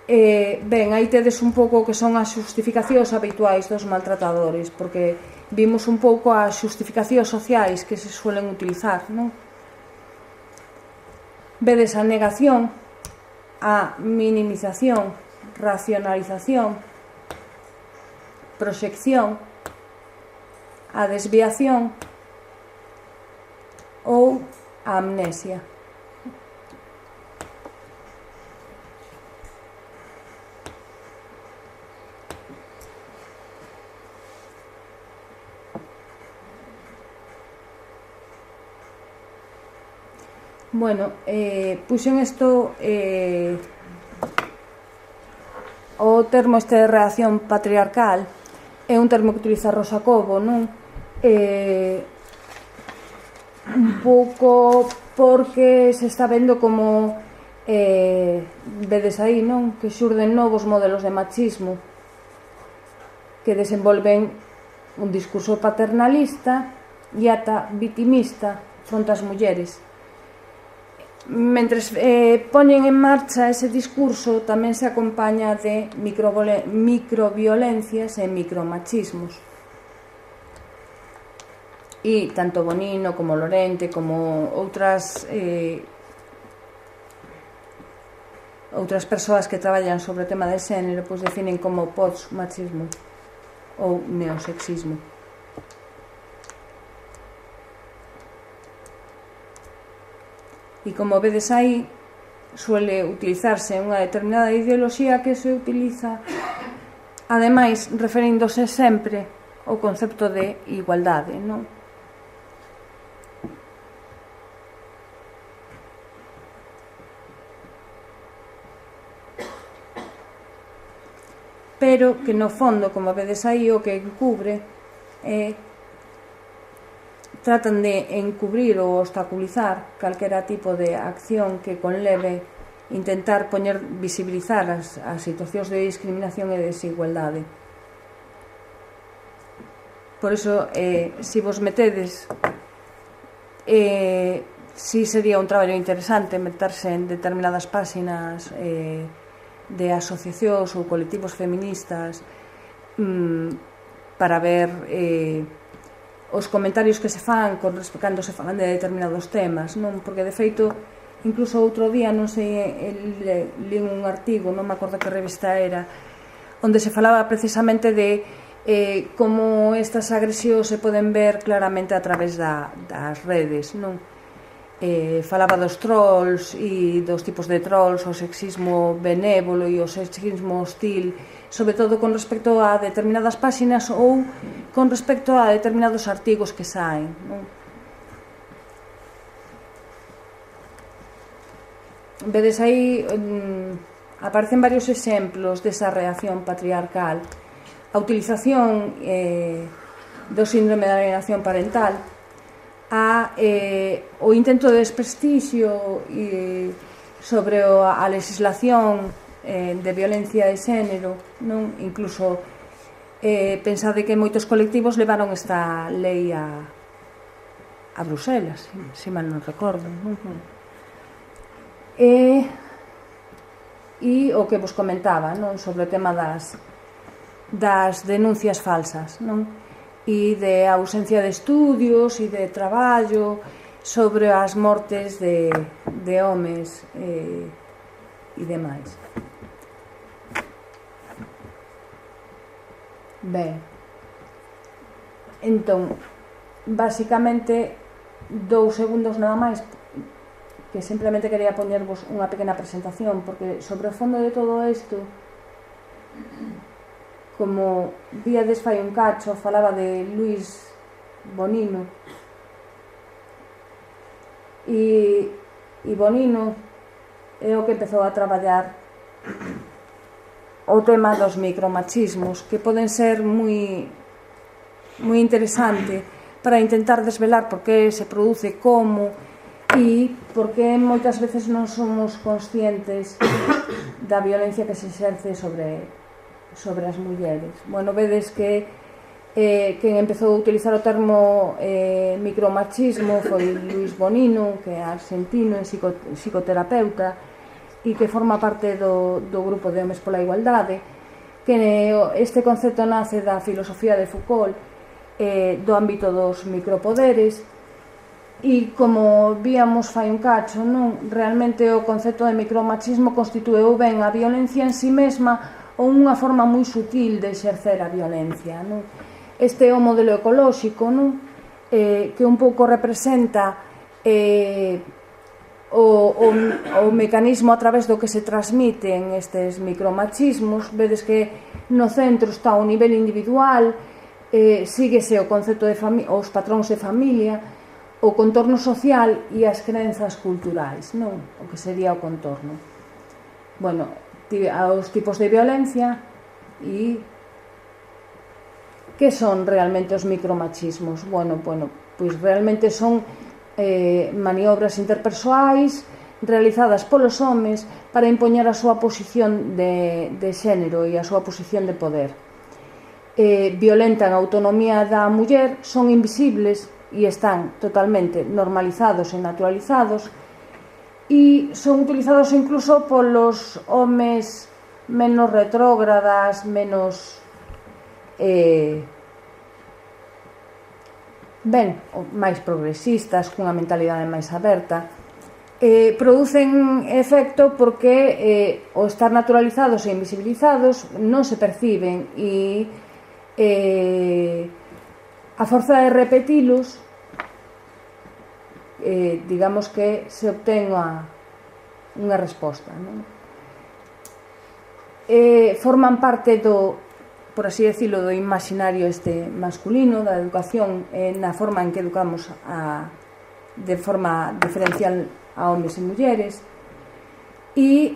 Ben, aí tedes un pouco que son as xustificacións habituais dos maltratadores, porque vimos un pouco as xustificacións sociais que se suelen utilizar, non? Vedes a negación, a minimización, racionalización, proxección, a desviación ou a amnesia. Bueno, puxen isto o termo este de reacción patriarcal é un termo que utiliza Rosa Cobo, non? Un pouco porque se está vendo como vedes aí, non? Que xurden novos modelos de machismo que desenvolven un discurso paternalista e ata vitimista fronte ás mulleres. Mentres poñen en marcha ese discurso, tamén se acompaña de microviolencias e micromachismos. E tanto Bonino como Lorente como outras persoas que traballan sobre o tema de xénero, pois definen como post-machismo ou neosexismo. E como vedes aí, suele utilizarse unha determinada ideoloxía que se utiliza, ademais, referíndose sempre ao concepto de igualdade, non? Pero que no fondo, como vedes aí, o que encubre tratan de encubrir ou obstaculizar calquera tipo de acción que conleve intentar visibilizar as situacións de discriminación e desigualdade. Por iso, se vos metedes, si sería un traballo interesante meterse en determinadas páxinas de asociacións ou colectivos feministas para ver os comentarios que se fan cando se falan de determinados temas, non? Porque de feito, incluso outro día, non sei, li un artigo, non me acordo que revista era, onde se falaba precisamente de como estas agresións se poden ver claramente a través das redes, non? Falaba dos trolls e dos tipos de trolls, o sexismo benévolo e o sexismo hostil, sobre todo con respecto a determinadas páxinas ou con respecto a determinados artigos que saen, non? Vedes aí, aparecen varios exemplos desa reacción patriarcal, a utilización do síndrome de alienación parental, o intento de desprestixio sobre a legislación de violencia de xénero, non? Incluso pensade que moitos colectivos levaron esta lei a Bruselas, se mal non recordo, non? E o que vos comentaba, non? Sobre o tema das denuncias falsas, non? E de ausencia de estudios e de traballo sobre as mortes de homes e demais. Ben, entón, basicamente 2 segundos nada máis, que simplemente quería poñervos unha pequena presentación, porque sobre o fondo de todo isto, como víades fai un cacho, falaba de Luis Bonino, e Bonino é o que empezou a traballar o tema dos micromachismos, que poden ser moi interesante para intentar desvelar por que se produce, como, e porque moitas veces non somos conscientes da violencia que se exerce sobre as mulleres. Bueno, vedes que quen empezou a utilizar o termo micromachismo foi Luis Bonino, que é argentino, é psicoterapeuta e que forma parte do grupo de Homes pola Igualdade, que este concepto nace da filosofía de Foucault, do ámbito dos micropoderes, e como víamos fai un cacho, non? Realmente o concepto de micromachismo constitúe ou ben a violencia en si mesma ou unha forma moi sutil de exercer a violencia, non? Este é o modelo ecolóxico, non? Que un pouco representa o mecanismo a través do que se transmiten estes micromachismos. Vedes que no centro está o nivel individual, síguese o concepto de os patróns de familia, o contorno social e as crenzas culturais, non? O que sería o contorno. Bueno, aos tipos de violencia e que son realmente os micromachismos. Bueno, pois realmente son maniobras interpersoais realizadas polos homes para impoñer a súa posición de xénero e a súa posición de poder. Violentan a autonomía da muller, son invisibles e están totalmente normalizados e naturalizados, e son utilizados incluso polos homes menos retrógradas, menos máis progresistas, cunha mentalidade máis aberta. Producen efecto porque ao estar naturalizados e invisibilizados non se perciben, e a forza de repetilos, digamos que se obtén unha resposta, non? Forman parte por así decirlo, do imaginario este masculino, da educación, na forma en que educamos de forma diferencial a homes e mulleres, e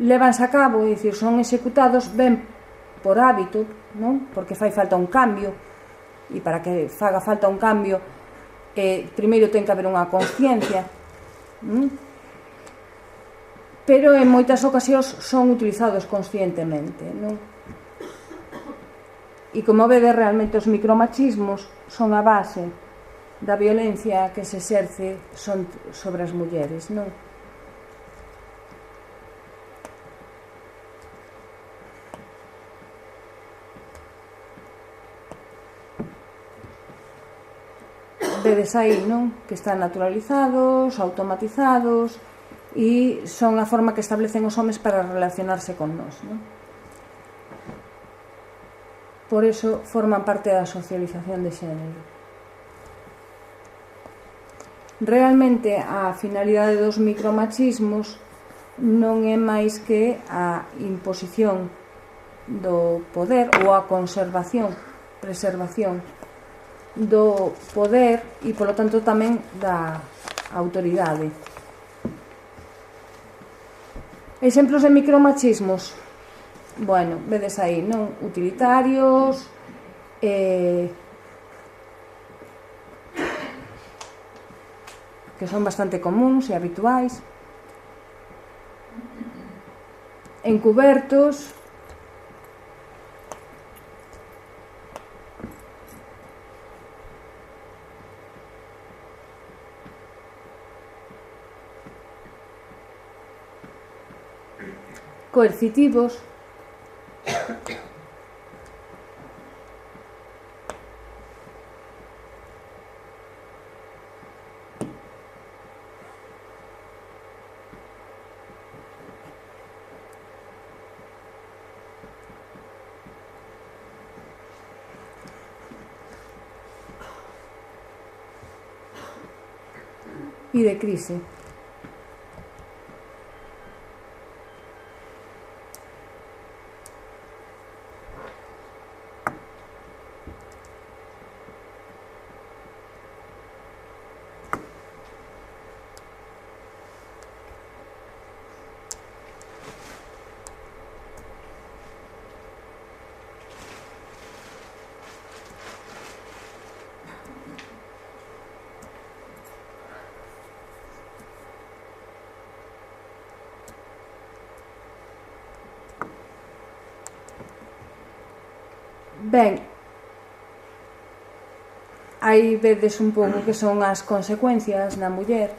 levanse a cabo, é dicir, son executados ben por hábito, non? Porque fai falta un cambio, e para que faga falta un cambio primeiro ten que haber unha consciencia, pero en moitas ocasións son utilizados conscientemente, non? E como vede, realmente os micromachismos son a base da violencia que se exerce sobre as mulleres, non? Vedes aí, non? Que están naturalizados, automatizados, e son a forma que establecen os homes para relacionarse con nós, non? por eso forman parte da socialización de xénero. Realmente a finalidade dos micromachismos non é máis que a imposición do poder ou a preservación do poder e, polo tanto, tamén da autoridade. Exemplos de micromachismos, bueno, vedes aí, non? Utilitarios, que son bastante comuns e habituais, encubertos, coercitivos, e de crise. Ben, aí vedes un pouco que son as consecuencias na muller.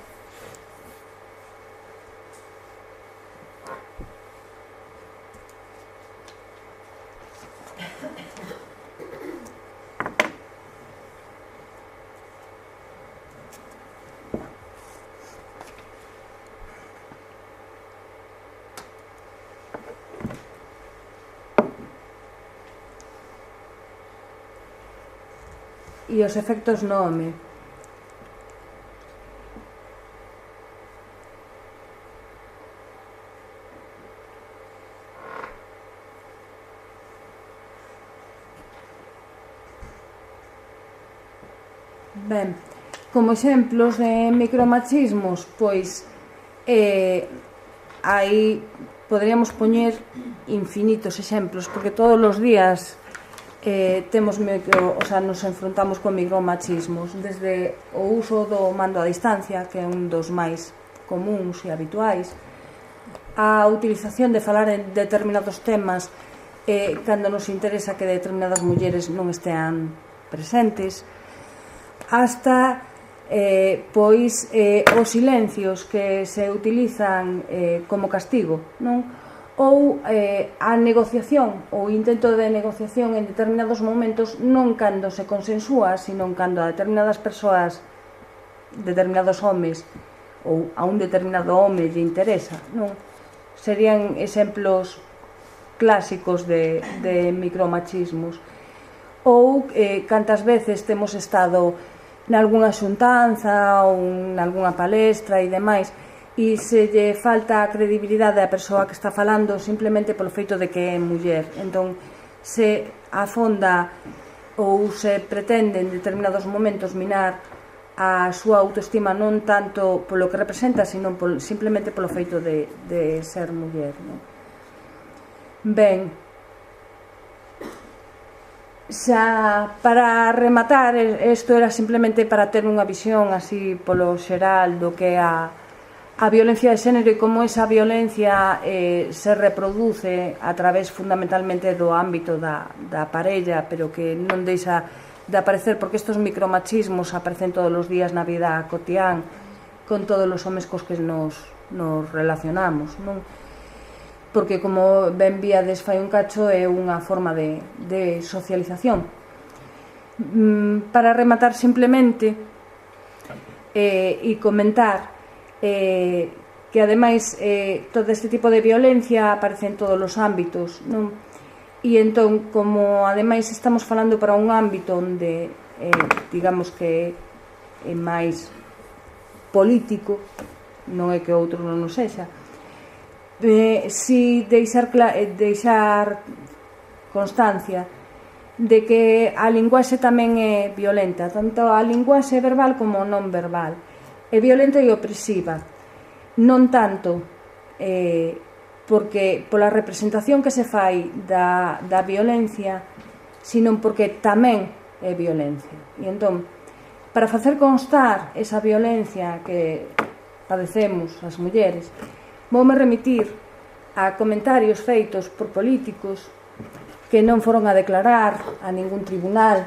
E os efectos no home. Ben, como exemplos de micromachismos, pois aí poderíamos poñer infinitos exemplos, porque todos os días nos enfrontamos con micromachismos, desde o uso do mando a distancia, que é un dos máis comuns e habituais, a utilización de falar en determinados temas cando nos interesa que determinadas mulleres non estean presentes, hasta os silencios que se utilizan como castigo, non? Ou a negociación ou intento de negociación en determinados momentos, non cando se consensúa, sino cando a determinadas persoas, determinados homes ou a un determinado home lle interesa, non? Serían exemplos clásicos de micromachismos. Ou cantas veces temos estado nalgúna xuntanza ou nalgúna palestra e demais, e se lle falta a credibilidade á persoa que está falando simplemente polo feito de que é muller. Entón, se afonda ou se pretende en determinados momentos minar a súa autoestima non tanto polo que representa, sino simplemente polo feito de ser muller, non? Ben, xa para rematar, isto era simplemente para ter unha visión así polo xeral do que é a violencia de xénero e como esa violencia se reproduce a través fundamentalmente do ámbito da parella, pero que non deixa de aparecer, porque estes micromachismos aparecen todos os días na vida cotián con todos os homes cos que nos relacionamos, non? Porque, como ben víades fai un cacho, é unha forma de socialización. Para rematar simplemente e comentar que ademais todo este tipo de violencia aparece en todos os ámbitos, non? E entón, como ademais estamos falando para un ámbito onde digamos que é máis político, non é que outro non o sexa, si deixar constancia de que a linguaxe tamén é violenta, tanto a linguaxe verbal como non verbal, é violenta e opresiva, non tanto porque pola representación que se fai da violencia, sino porque tamén é violencia. E entón, para facer constar esa violencia que padecemos as mulleres, voume remitir a comentarios feitos por políticos que non foron a declarar a ningún tribunal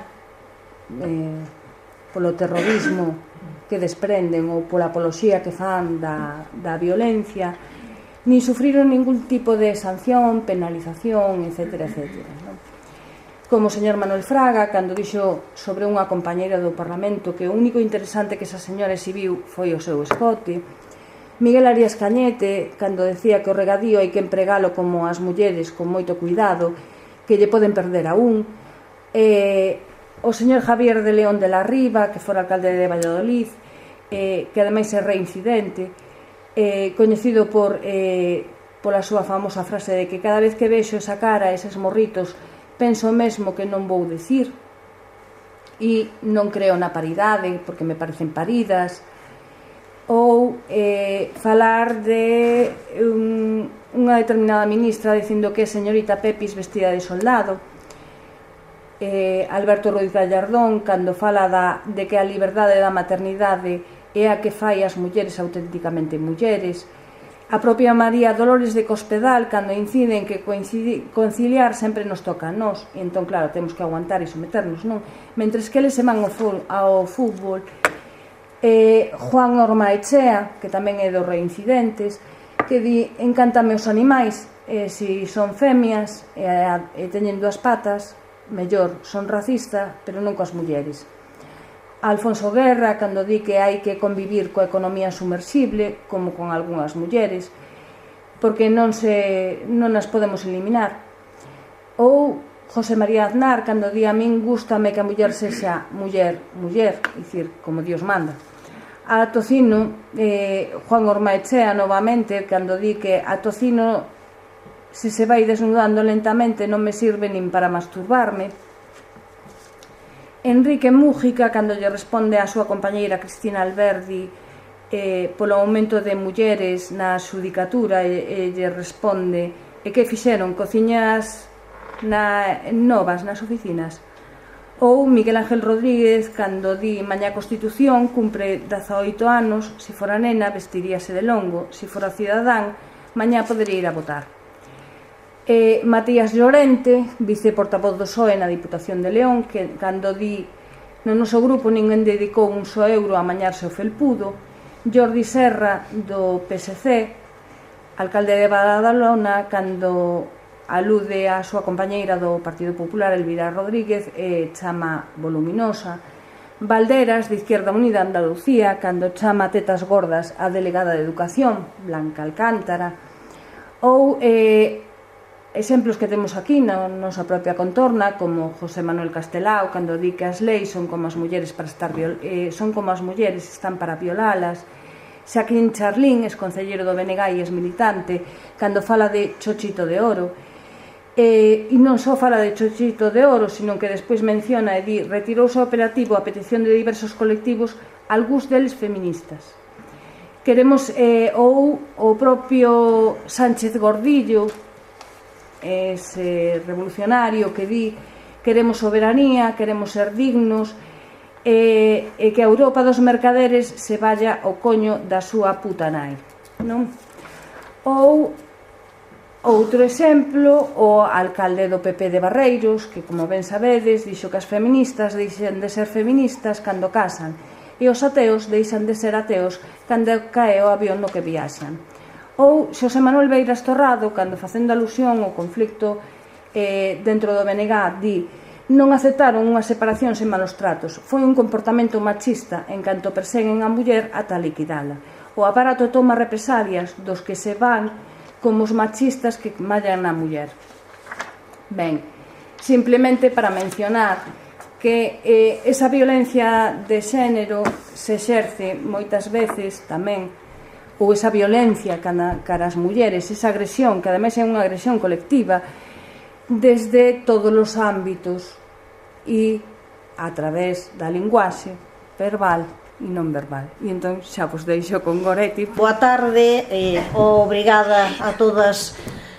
polo terrorismo que desprenden ou pola apoloxía que fan da violencia, ni sufriron ningún tipo de sanción, penalización, etc. Como o señor Manuel Fraga, cando dixo sobre unha compañeira do Parlamento que o único interesante que esa señora exhibiu foi o seu escote, Miguel Arias Cañete, cando decía que o regadío hai que empregalo como as mulleres con moito cuidado, que lle poden perder a un, o señor Javier de León de la Riva, que fora alcalde de Valladolid, que ademais é reincidente, coñecido pola súa famosa frase de que cada vez que vexo esa cara, eses morritos, penso mesmo que non vou dicir, e non creo na paridade porque me parecen paridas, ou falar de unha determinada ministra dicindo que é señorita Pepis vestida de soldado, Alberto Ruiz Gallardón cando fala de que a liberdade da maternidade é a que fai as mulleres auténticamente mulleres, a propia María Dolores de Cospedal cando incide en que conciliar sempre nos toca a nós, e entón claro, temos que aguantar e someternos, non? Mentres que eles se van ao fútbol, Juan Ormaechea, que tamén é dos reincidentes, que di, encántame os animais, se son femias e teñen dúas patas, mellor, son racista, pero non coas mulleres. Alfonso Guerra, cando di que hai que convivir coa economía sumersible, como con algunhas mulleres, porque non as podemos eliminar. Ou José María Aznar, cando di a min gústame que a muller sexa muller, dicir, como Dios manda. A Tocino, Juan Ormaechea novamente, cando di que a Tocino, se se vai desnudando lentamente, non me sirve nin para masturbarme. Enrique Mújica, cando lle responde á súa compañeira Cristina Alberdi polo aumento de mulleres na xudicatura, e lle responde: e que fixeron? Cociñas novas nas oficinas? Ou Miguel Ángel Rodríguez, cando di mañá Constitución, cumpre 18 anos, se fora nena vestiríase de longo, se fora cidadán, mañá podería ir a votar. Matías Llorente, viceportavoz do PSOE na Diputación de León, que cando di no noso grupo ninguén dedicou un só euro a mañarse o felpudo. Jordi Serra, do PSC, alcalde de Badalona, cando alude á súa compañeira do Partido Popular, Elvira Rodríguez, chama voluminosa. Valderas, de Izquierda Unida Andalucía, cando chama tetas gordas a delegada de Educación, Blanca Alcántara. Ou exemplos que temos aquí na nosa propia contorna, como José Manuel Castelao, cando di que as leis son como as mulleres están para violalas. Xaquín Charlín, exconcelleiro do BNG e exmilitante, cando fala de chochito de oro. E non só fala de chochito de oro, sino que despois menciona e di retirouse o operativo a petición de diversos colectivos, algúns deles feministas. Queremos, ou o propio Sánchez Gordillo, ese revolucionario que di queremos soberanía, queremos ser dignos, e que a Europa dos mercaderes se vaya ao coño da súa puta nai, non? Ou outro exemplo, o alcalde do PP de Barreiros, que como ben sabedes dixo que as feministas deixen de ser feministas cando casan e os ateos deixan de ser ateos cando cae o avión no que viaxan. Ou Xosé Manuel Beiras Torrado, cando facendo alusión ao conflicto dentro do BNG, di non aceptaron unha separación sen malos tratos, foi un comportamento machista en canto perseguen a muller ata liquidala. O aparato toma represalias dos que se van como os machistas que mallan na muller. Ben, simplemente para mencionar que esa violencia de xénero se exerce moitas veces tamén, ou esa violencia cara as mulleres, esa agresión, que ademais é unha agresión colectiva, desde todos os ámbitos e a través da linguaxe verbal e non verbal. E entón xa vos deixo con Goretti. Boa tarde, obrigada a todas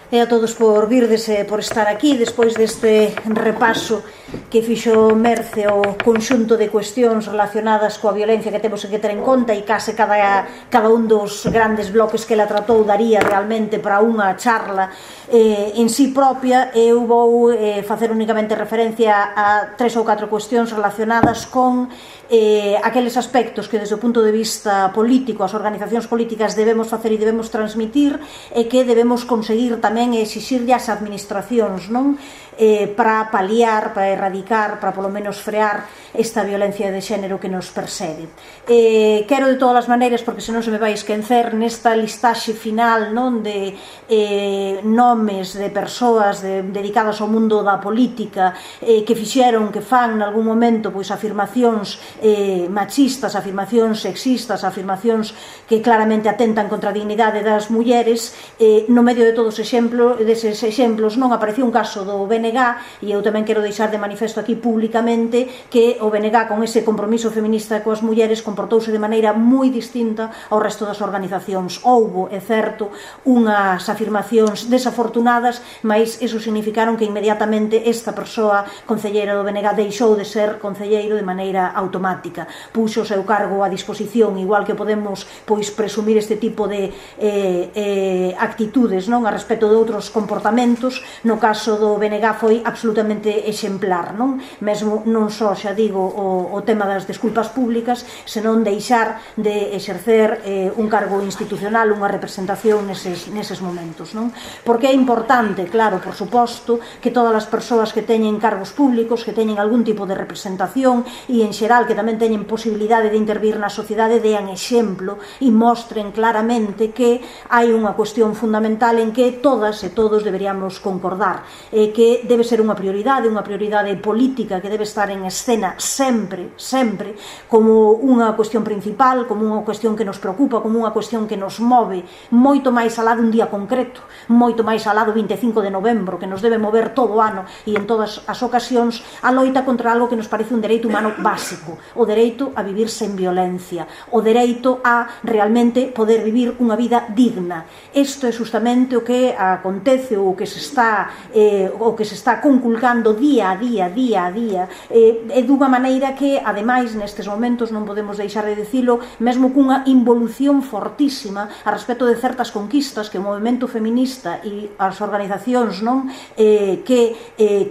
e a todos por virdes e por estar aquí despois deste repaso que fixo Merce o conxunto de cuestións relacionadas coa violencia que temos que ter en conta, e case cada un dos grandes bloques que ela tratou daría realmente para unha charla en sí propia. Eu vou facer únicamente referencia a 3 ou 4 cuestións relacionadas con aqueles aspectos que desde o punto de vista político as organizacións políticas debemos facer e debemos transmitir, e que debemos conseguir tamén exixirlle ás administracións, non? Para paliar, para erradicar, para polo menos frear esta violencia de xénero que nos persegue. Quero de todas as maneiras, porque senón se me vai esquecer, nesta listaxe final, non, de nomes de persoas dedicadas ao mundo da política que fixeron, que fan nalgún momento pois afirmacións machistas, afirmacións sexistas, afirmacións que claramente atentan contra a dignidade das mulleres. No medio de todos deses exemplos non apareceu un caso do BNG, e eu tamén quero deixar de manifesto aquí públicamente que o BNG, con ese compromiso feminista coas mulleres, comportouse de maneira moi distinta ao resto das organizacións. Houbo, é certo, unhas afirmacións desafortunadas, mas iso significaron que inmediatamente esta persoa concelleira do BNG deixou de ser concelleiro de maneira automática, puxo o seu cargo a disposición, igual que podemos pois presumir este tipo de actitudes, non, a respecto de outros comportamentos. No caso do BNG foi absolutamente exemplar, non? Mesmo non só, xa digo, o tema das desculpas públicas, senón deixar de exercer un cargo institucional, unha representación neses momentos, non? Porque é importante, claro, por suposto, que todas as persoas que teñen cargos públicos, que teñen algún tipo de representación e, en xeral, que tamén teñen posibilidade de intervir na sociedade, dean exemplo e mostren claramente que hai unha cuestión fundamental en que todas e todos deberíamos concordar, que debe ser unha prioridade política que debe estar en escena sempre, sempre, como unha cuestión principal, como unha cuestión que nos preocupa, como unha cuestión que nos move moito máis alá dun día concreto, moito máis alá do 25 de novembro, que nos debe mover todo o ano e en todas as ocasións, a loita contra algo que nos parece un dereito humano básico, o dereito a vivir sen violencia, o dereito a realmente poder vivir unha vida digna. Isto é justamente o que acontece, o que se está conculcando día a día, e dunha maneira que, ademais, nestes momentos non podemos deixar de dicilo, mesmo cunha involución fortísima a respecto de certas conquistas que o movemento feminista e as organizacións, non, que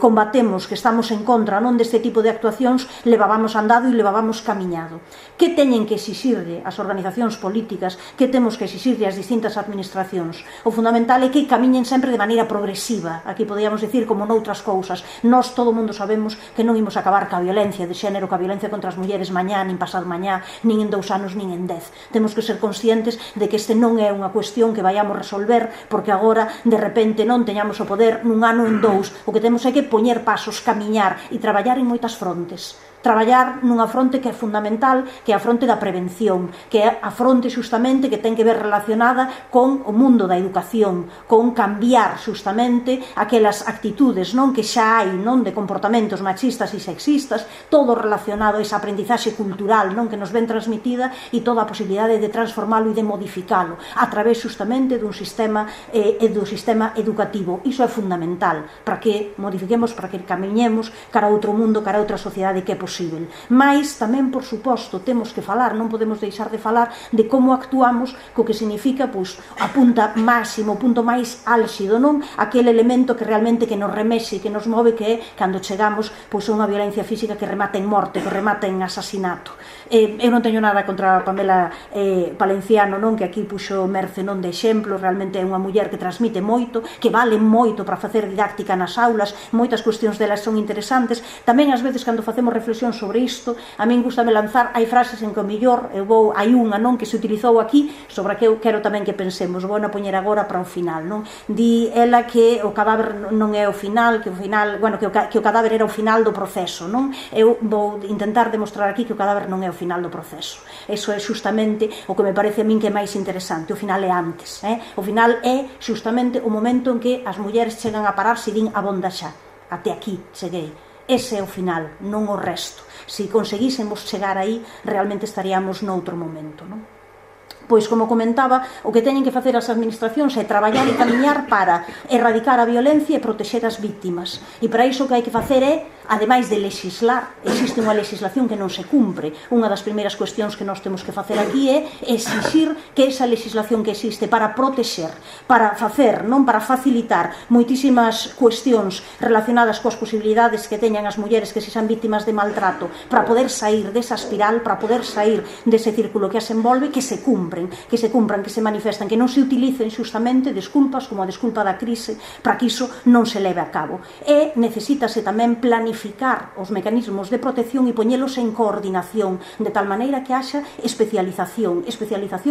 combatemos, que estamos en contra, non, deste tipo de actuacións, levábamos andado e levábamos camiñado. Que teñen que exixirle as organizacións políticas, que temos que exixirle as distintas administracións? O fundamental é que camiñen sempre de maneira progresiva. Aquí podíamos dicir como noutras cousas. Nós, todo o mundo sabemos que non imos acabar ca violencia de xénero, ca violencia contra as mulleres mañá, nin pasado mañá, nin en 2 anos, nin en 10. Temos que ser conscientes de que este non é unha cuestión que vayamos resolver porque agora, de repente, non teñamos o poder nun ano, en 2. O que temos é que poñer pasos, camiñar e traballar en moitas frontes. Traballar nunha fronte que é fundamental, que é a fronte da prevención, que é a fronte justamente que ten que ver relacionada con o mundo da educación, con cambiar justamente aquelas actitudes, non, que xa hai, non, de comportamentos machistas e sexistas, todo relacionado a esa aprendizaxe cultural, non, que nos ven transmitida, e toda a posibilidade de transformalo e de modificalo a través justamente dun sistema educativo. Iso é fundamental para que modifiquemos, para que camiñemos cara a outro mundo, cara a outra sociedade que é posible. Mais tamén, por suposto, temos que falar, non podemos deixar de falar de como actuamos, co que significa, pois, a punta máxima, o punto máis álxido, non? Aquele elemento que realmente que nos remexe, que nos move, que é cando chegamos, pois, a unha violencia física que remata en morte, que remata en asasinato. Eu non teño nada contra a Pamela Palenciano, non? Que aquí puxo Merce, non, de exemplo, realmente é unha muller que transmite moito, que vale moito para facer didáctica nas aulas, moitas cuestións delas son interesantes. Tamén, ás veces, cando facemos reflexión reflexión sobre isto. A min gustame lanzar, hai frases en que o mellor, hai unha, non, que se utilizou aquí, sobre a que eu quero tamén que pensemos, vou a poñer agora para o final, non? Di ela que o cadáver non é o final, que o cadáver era o final do proceso, non? Eu vou intentar demostrar aquí que o cadáver non é o final do proceso. Eso é justamente o que me parece a min que é máis interesante, o final é antes, o final é justamente o momento en que as mulleres chegan a pararse e din abonda xa, até aquí cheguei. Ese é o final, non o resto. Se conseguísemos chegar aí, realmente estaríamos noutro momento, non? Pois, como comentaba, o que teñen que facer as administracións é traballar e camiñar para erradicar a violencia e protexer as víctimas. E para iso o que hai que facer é, ademais de legislar, existe unha legislación que non se cumpre. Unha das primeiras cuestións que nós temos que facer aquí é exixir que esa legislación que existe para protexer, para facer, non para facilitar moitísimas cuestións relacionadas coas posibilidades que teñan as mulleres que se xan víctimas de maltrato, para poder sair desa espiral, para poder sair dese círculo que as envolve, que se cumpran, que se manifestan, que non se utilicen justamente desculpas como a desculpa da crise para que iso non se leve a cabo. E necesítase tamén planificar os mecanismos de protección e poñelos en coordinación, de tal maneira que haxa especialización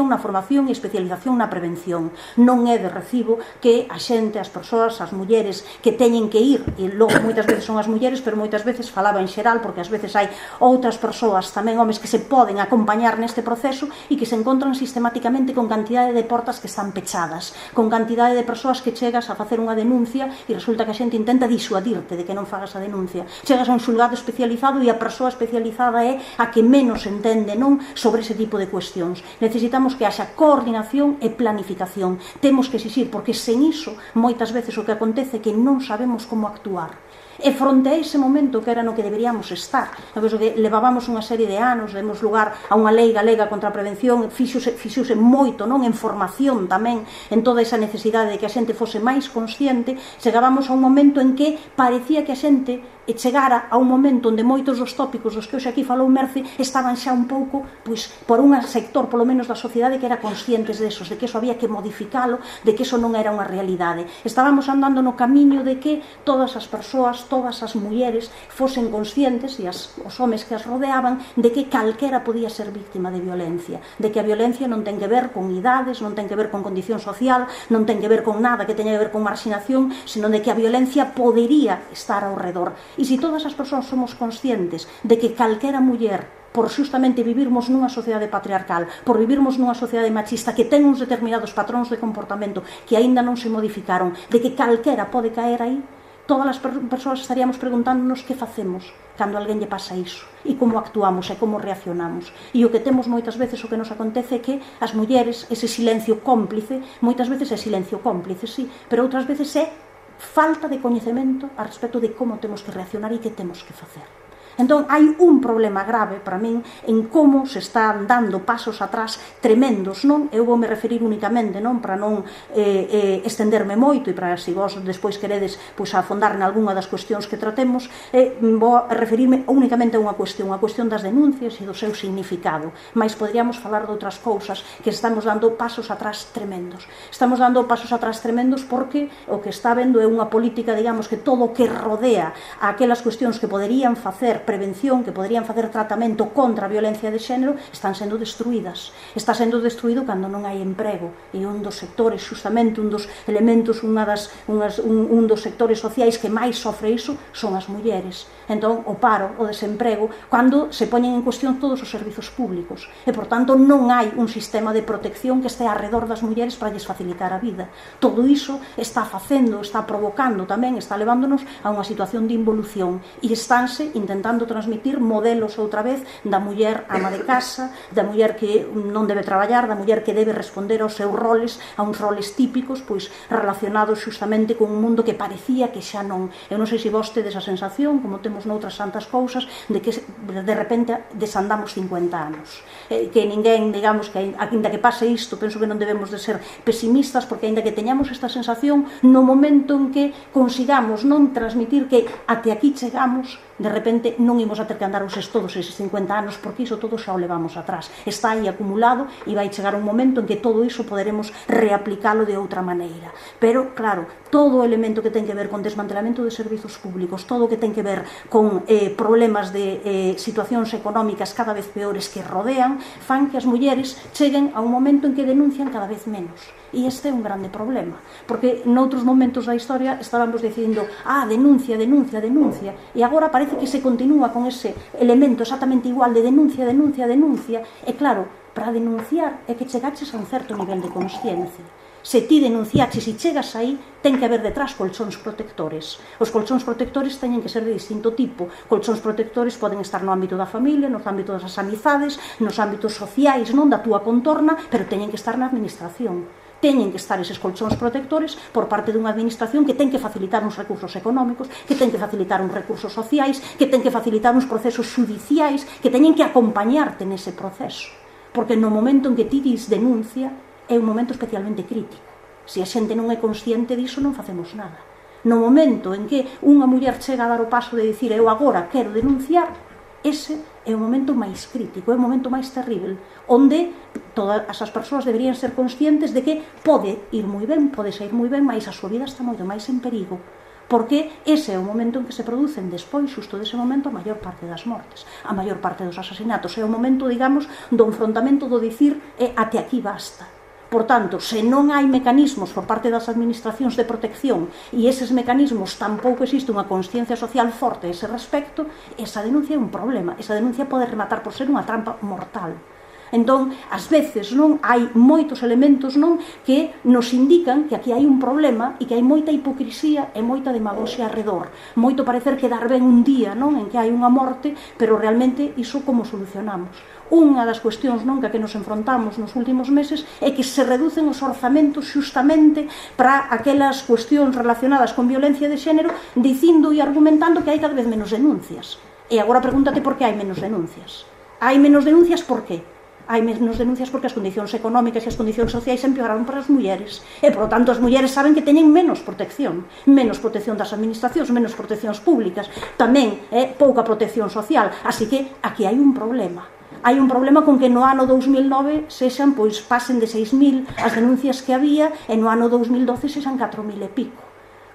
na formación e especialización na prevención. Non é de recibo que a xente, as persoas, as mulleres que teñen que ir, e logo moitas veces son as mulleres, pero moitas veces falaba en xeral, porque ás veces hai outras persoas, tamén homes, que se poden acompañar neste proceso e que se encontran sistemáticamente con cantidade de portas que están pechadas, con cantidade de persoas que chegas a facer unha denuncia e resulta que a xente intenta disuadirte de que non fagas a denuncia. Chegas a un xulgado especializado e a persoa especializada é a que menos entende, non, sobre ese tipo de cuestións. Necesitamos que haxa coordinación e planificación. Temos que exixir, porque sen iso moitas veces o que acontece é que non sabemos como actuar. E fronte a ese momento que era no que deberíamos estar, que levábamos unha serie de anos, demos lugar a unha lei galega contra a prevención, fixouse moito, non, en formación tamén, en toda esa necesidade de que a xente fose máis consciente. Chegábamos a un momento en que parecía que a xente chegara a un momento onde moitos dos tópicos dos que hoxe aquí falou Merce estaban xa un pouco, pois, por un sector, polo menos da sociedade, que era conscientes desos, de que eso había que modificalo, de que eso non era unha realidade. Estábamos andando no camiño de que todas as persoas, todas as mulleres fosen conscientes, e os homes que as rodeaban, de que calquera podía ser víctima de violencia, de que a violencia non ten que ver con idades, non ten que ver con condición social, non ten que ver con nada que teña que ver con marxinación, senón de que a violencia podería estar ao redor. E se todas as persoas somos conscientes de que calquera muller, por justamente vivirmos nunha sociedade patriarcal, por vivirmos nunha sociedade machista que ten uns determinados patróns de comportamento que aínda non se modificaron, de que calquera pode caer aí, todas as persoas estaríamos preguntándonos que facemos cando alguén lle pasa iso, e como actuamos e como reaccionamos. E o que temos moitas veces, o que nos acontece é que as mulleres, ese silencio cómplice, moitas veces é silencio cómplice, sí, pero outras veces é falta de coñecemento a respecto de como temos que reaccionar e que temos que facer. Entón, hai un problema grave para min en como se están dando pasos atrás tremendos, non? Eu vou me referir únicamente, non, para non estenderme moito e para se vos despois queredes pois afondar en algunha das cuestións que tratemos, vou referirme únicamente a unha cuestión das denuncias e do seu significado, mas poderíamos falar de outras cousas que estamos dando pasos atrás tremendos. Estamos dando pasos atrás tremendos porque o que está vendo é unha política, digamos, que todo o que rodea a aquelas cuestións que poderían facer prevención, que poderían facer tratamento contra a violencia de xénero, están sendo destruídas. Está sendo destruído cando non hai emprego, e un dos sectores, justamente un dos elementos, un dos sectores sociais que máis sofre iso son as mulleres. Entón, o paro, o desemprego, cando se poñen en cuestión todos os servizos públicos, e por tanto non hai un sistema de protección que este arredor das mulleres para lles facilitar a vida. Todo iso está facendo, está provocando tamén, está levándonos a unha situación de involución, e estánse intentando transmitir modelos outra vez da muller ama de casa, da muller que non debe traballar, da muller que debe responder aos seus roles, a uns roles típicos, pois relacionados justamente con un mundo que parecía que xa non. Eu non sei se vos tedes a sensación, como temos noutras tantas cousas, de que de repente desandamos 50 anos. Que ninguén, digamos, que ainda que pase isto, penso que non debemos de ser pesimistas, porque ainda que teñamos esta sensación, no momento en que consigamos non transmitir que até aquí chegamos, de repente non imos a ter que andar todos eses 50 anos, porque iso todo xa o levamos atrás, está aí acumulado e vai chegar un momento en que todo iso poderemos reaplicalo de outra maneira. Pero, claro, todo o elemento que ten que ver con desmantelamento de servizos públicos, todo o que ten que ver con problemas de situacións económicas cada vez peores que rodean, fan que as mulleres cheguen a un momento en que denuncian cada vez menos. E este é un grande problema, porque noutros momentos da historia estábamos dicindo denuncia, denuncia, denuncia, e agora parece que se continúa con ese elemento exactamente igual de denuncia, denuncia, denuncia, e claro, para denunciar é que chegaches a un certo nivel de consciencia. Se ti denunciaches e chegas aí, ten que haber detrás colchóns protectores. Os colchóns protectores teñen que ser de distinto tipo. Colchóns protectores poden estar no ámbito da familia, no ámbito das amizades, nos ámbitos sociais, non da túa contorna, pero teñen que estar na administración. Teñen que estar eses colchóns protectores por parte dunha administración que ten que facilitar uns recursos económicos, que ten que facilitar uns recursos sociais, que ten que facilitar uns procesos judiciais, que teñen que acompañarte nese proceso. Porque no momento en que ti dis denuncia, é un momento especialmente crítico. Se a xente non é consciente diso, non facemos nada. No momento en que unha muller chega a dar o paso de dicir eu agora quero denunciar, ese é o momento máis crítico, é o momento máis terrible, onde todas as persoas deberían ser conscientes de que pode ir moi ben, pode sair moi ben, mas a súa vida está moito máis en perigo, porque ese é o momento en que se producen despois, xusto dese momento, a maior parte das mortes, a maior parte dos asasinatos, é o momento, digamos, do enfrontamento do dicir até aquí basta. Por tanto, se non hai mecanismos por parte das administracións de protección e eses mecanismos tampouco existe unha consciencia social forte a ese respecto, esa denuncia é un problema, esa denuncia pode rematar por ser unha trampa mortal. Entón, ás veces non hai moitos elementos non que nos indican que aquí hai un problema e que hai moita hipocrisía e moita demagoxia arredor. Moito parecer quedar ben un día non en que hai unha morte, pero realmente iso como solucionamos? Unha das cuestións non que nos enfrontamos nos últimos meses é que se reducen os orzamentos xustamente para aquelas cuestións relacionadas con violencia de xénero, dicindo e argumentando que hai cada vez menos denuncias. E agora pregúntate por que hai menos denuncias. Hai menos denuncias por qué? Hai menos denuncias porque as condicións económicas e as condicións sociais empeoraron para as mulleres e, por lo tanto, as mulleres saben que teñen menos protección das administracións, menos proteccións públicas, tamén pouca protección social, así que aquí hai un problema. Hai un problema con que no ano 2009 pasen de 6.000 as denuncias que había e no ano 2012 sexan 4.000 e pico.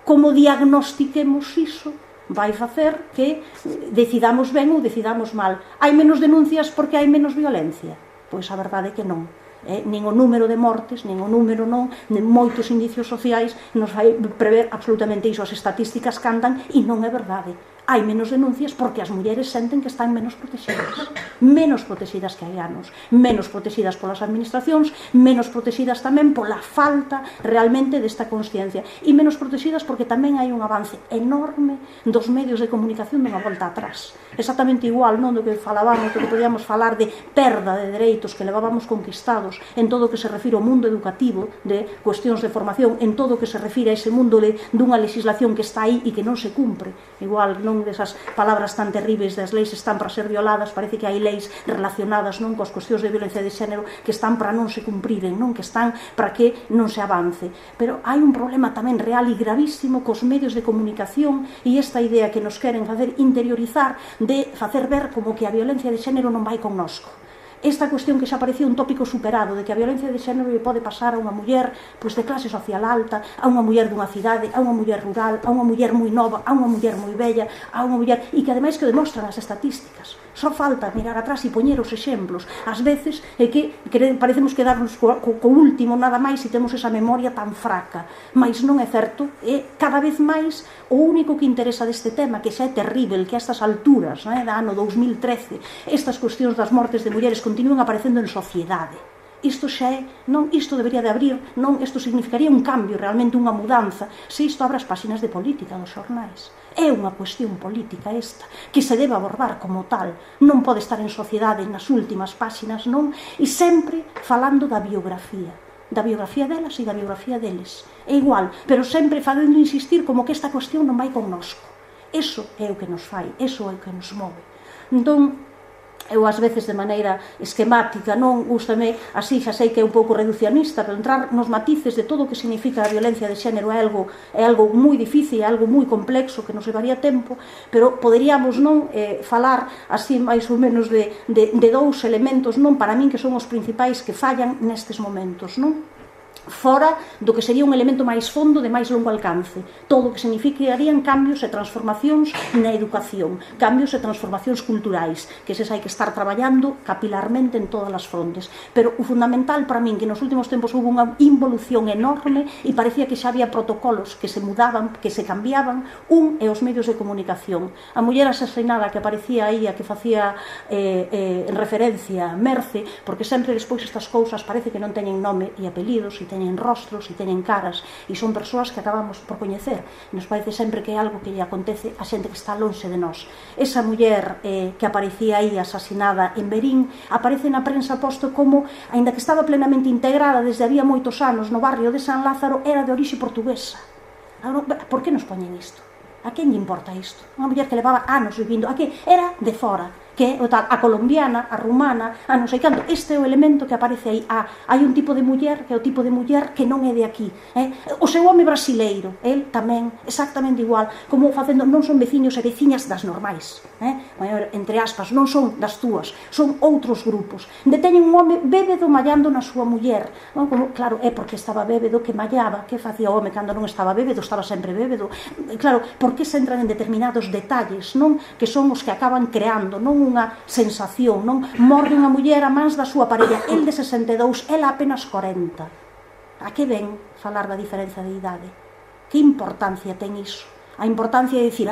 Como diagnostiquemos iso vai facer que decidamos ben ou decidamos mal. Hai menos denuncias porque hai menos violencia? Pois a verdade é que non. Nin o número de mortes, nin o número non, de moitos indicios sociais nos vai prever absolutamente iso. As estatísticas cantan e non é verdade. Hai menos denuncias porque as mulleres senten que están menos protegidas que hai anos, menos protegidas polas administracións, menos protegidas tamén pola falta realmente desta consciencia e menos protegidas porque tamén hai un avance enorme dos medios de comunicación dunha volta atrás. Exactamente igual, non, do que falábamos, do que podíamos falar de perda de dereitos que levábamos conquistados en todo o que se refire ao mundo educativo, de cuestións de formación, en todo o que se refire a ese mundo dunha legislación que está aí e que non se cumpre. Igual, non desas palabras tan terribles das leis están para ser violadas, parece que hai leis relacionadas non coas cuestións de violencia de xénero que están para non se cumpriren, non que están para que non se avance. Pero hai un problema tamén real e gravísimo cos medios de comunicación e esta idea que nos queren facer interiorizar de facer ver como que a violencia de xénero non vai connosco. Esta cuestión que xa parecía un tópico superado de que a violencia de xénero lle pode pasar a unha muller de clase social alta, a unha muller dunha cidade, a unha muller rural, a unha muller moi nova, a unha muller moi bella, a unha muller e que ademais que demostran as estatísticas. Só falta mirar atrás e poñer os exemplos. Ás veces é que parecemos quedarnos co último nada máis e temos esa memoria tan fraca. Mais non é certo, é cada vez máis o único que interesa deste tema, que xa é terrible, que a estas alturas, da ano 2013, estas cuestións das mortes de mulleres continúan aparecendo en sociedade. Isto xa é, non, isto debería de abrir, non, isto significaría un cambio, realmente unha mudanza, se isto abre as páxinas de política dos xornais. É unha cuestión política esta, que se debe abordar como tal, non pode estar en sociedade nas últimas páxinas, non, e sempre falando da biografía delas e da biografía deles. É igual, pero sempre facendo insistir como que esta cuestión non vai connosco. Eso é o que nos fai, eso é o que nos move. Entón, eu ás veces de maneira esquemática, non gústame, así xa sei que é un pouco reducionista, pero entrar nos matices de todo o que significa a violencia de xénero é algo moi difícil, é algo moi complexo que nos levaría tempo, pero poderíamos non falar así máis ou menos de dous elementos, non, para min que son os principais que fallan nestes momentos, non? Fora do que sería un elemento máis fondo de máis longo alcance, todo o que significarían cambios e transformacións na educación, cambios e transformacións culturais, que eses hai que estar traballando capilarmente en todas as frontes, pero o fundamental para min que nos últimos tempos houve unha involución enorme e parecía que xa había protocolos que se mudaban, que se cambiaban, e os medios de comunicación. A muller asesinada que aparecía aí, a que facía referencia Merce, porque sempre despois estas cousas parece que non teñen nome e apelidos, e teñen rostros e teñen caras, e son persoas que acabamos por coñecer. Nos parece sempre que é algo que lle acontece a xente que está lonxe de nós. Esa muller que aparecía aí asasinada en Verín aparece na prensa posto como, aínda que estaba plenamente integrada desde había moitos anos no barrio de San Lázaro, era de orixe portuguesa. Por que nos poñen isto? A quen lle importa isto? Unha muller que levaba anos vivindo, a que era de fora, que a colombiana, a rumana, a non sei canto. Este é o elemento que aparece aí. Hai un tipo de muller que é o tipo de muller que non é de aquí. O seu home brasileiro, el tamén, exactamente igual, como facendo, non son veciños e veciñas das normais, entre aspas, non son das túas, son outros grupos. Deteñen un home bébedo mallando na súa muller, como, claro, é porque estaba bébedo que mallaba. Que facía o home cando non estaba bébedo? Estaba sempre bébedo. Claro, por que se entran en determinados detalles, non? Que son os que acaban creando, non unha sensación, non? Morre unha muller a mans da súa parella, el de 62, ela apenas 40. A que ven falar da diferenza de idade? Que importancia ten iso? A importancia de dicir,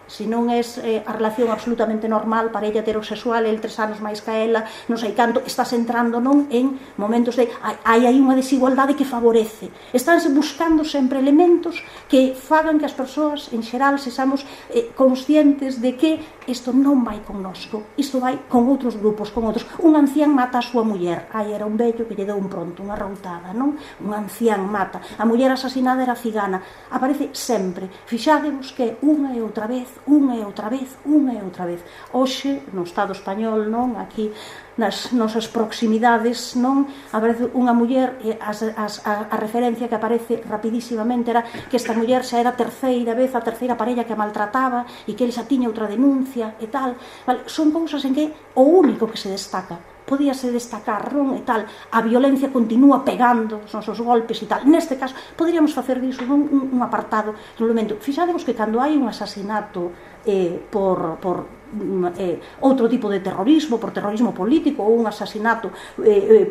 se non é a relación absolutamente normal, parella heterosexual, el 3 anos máis que ela, non sei canto, estás entrando non en momentos de hai unha desigualdade que favorece. Estánse buscando sempre elementos que fagan que as persoas en xeral sexamos conscientes de que isto non vai connosco, isto vai con outros grupos, con outros. Un ancián mata a súa muller, era un vello que lle deu un pronto, unha routada, non? Un ancián mata. A muller asasinada era cigana. Aparece sempre. Fixádevos que unha e outra vez, unha e outra vez, unha e outra vez. Hoxe, no Estado español, non? Aquí nas nosas proximidades, non? Aparece unha muller, a referencia que aparece rapidísimamente era que esta muller xa era a terceira parella que a maltrataba e que ele xa tiña outra denuncia e tal. Vale, son cousas en que o único que se destaca podíase destacar, non? E tal, a violencia continúa pegando os nosos golpes e tal. Neste caso, poderíamos facer disso un apartado no elemento. Fixademos que cando hai un asasinato por outro tipo de terrorismo, por terrorismo político, ou un asasinato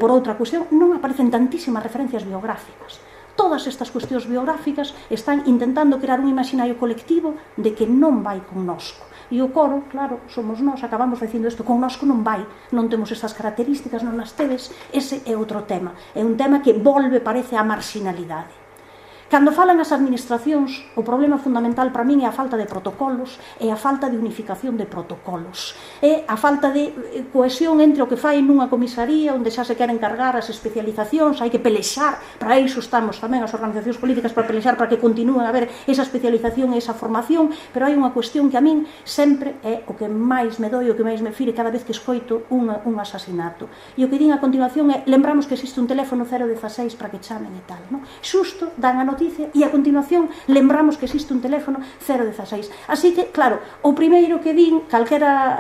por outra cuestión, non aparecen tantísimas referencias biográficas. Todas estas cuestións biográficas están intentando crear un imaginario colectivo de que non vai connosco. E o coro, claro, somos nós, acabamos dicindo isto, connosco non vai, non temos estas características, non as tedes. Ese é outro tema, é un tema que volve, parece, á marxinalidade. Cando falan as administracións, o problema fundamental para min é a falta de protocolos, é a falta de unificación de protocolos, é a falta de cohesión entre o que fai nunha comisaría onde xa se queren cargar as especializacións, hai que pelexar, para iso estamos tamén as organizacións políticas, para pelexar para que continúen a haber esa especialización e esa formación, pero hai unha cuestión que a min sempre é o que máis me doi, o que máis me fire cada vez que escoito un asasinato. E o que din a continuación é, lembramos que existe un teléfono 016 para que chamen e tal, non? Xusto dan a noticia e a continuación lembramos que existe un teléfono 016. Así que, claro, o primeiro que din, calquera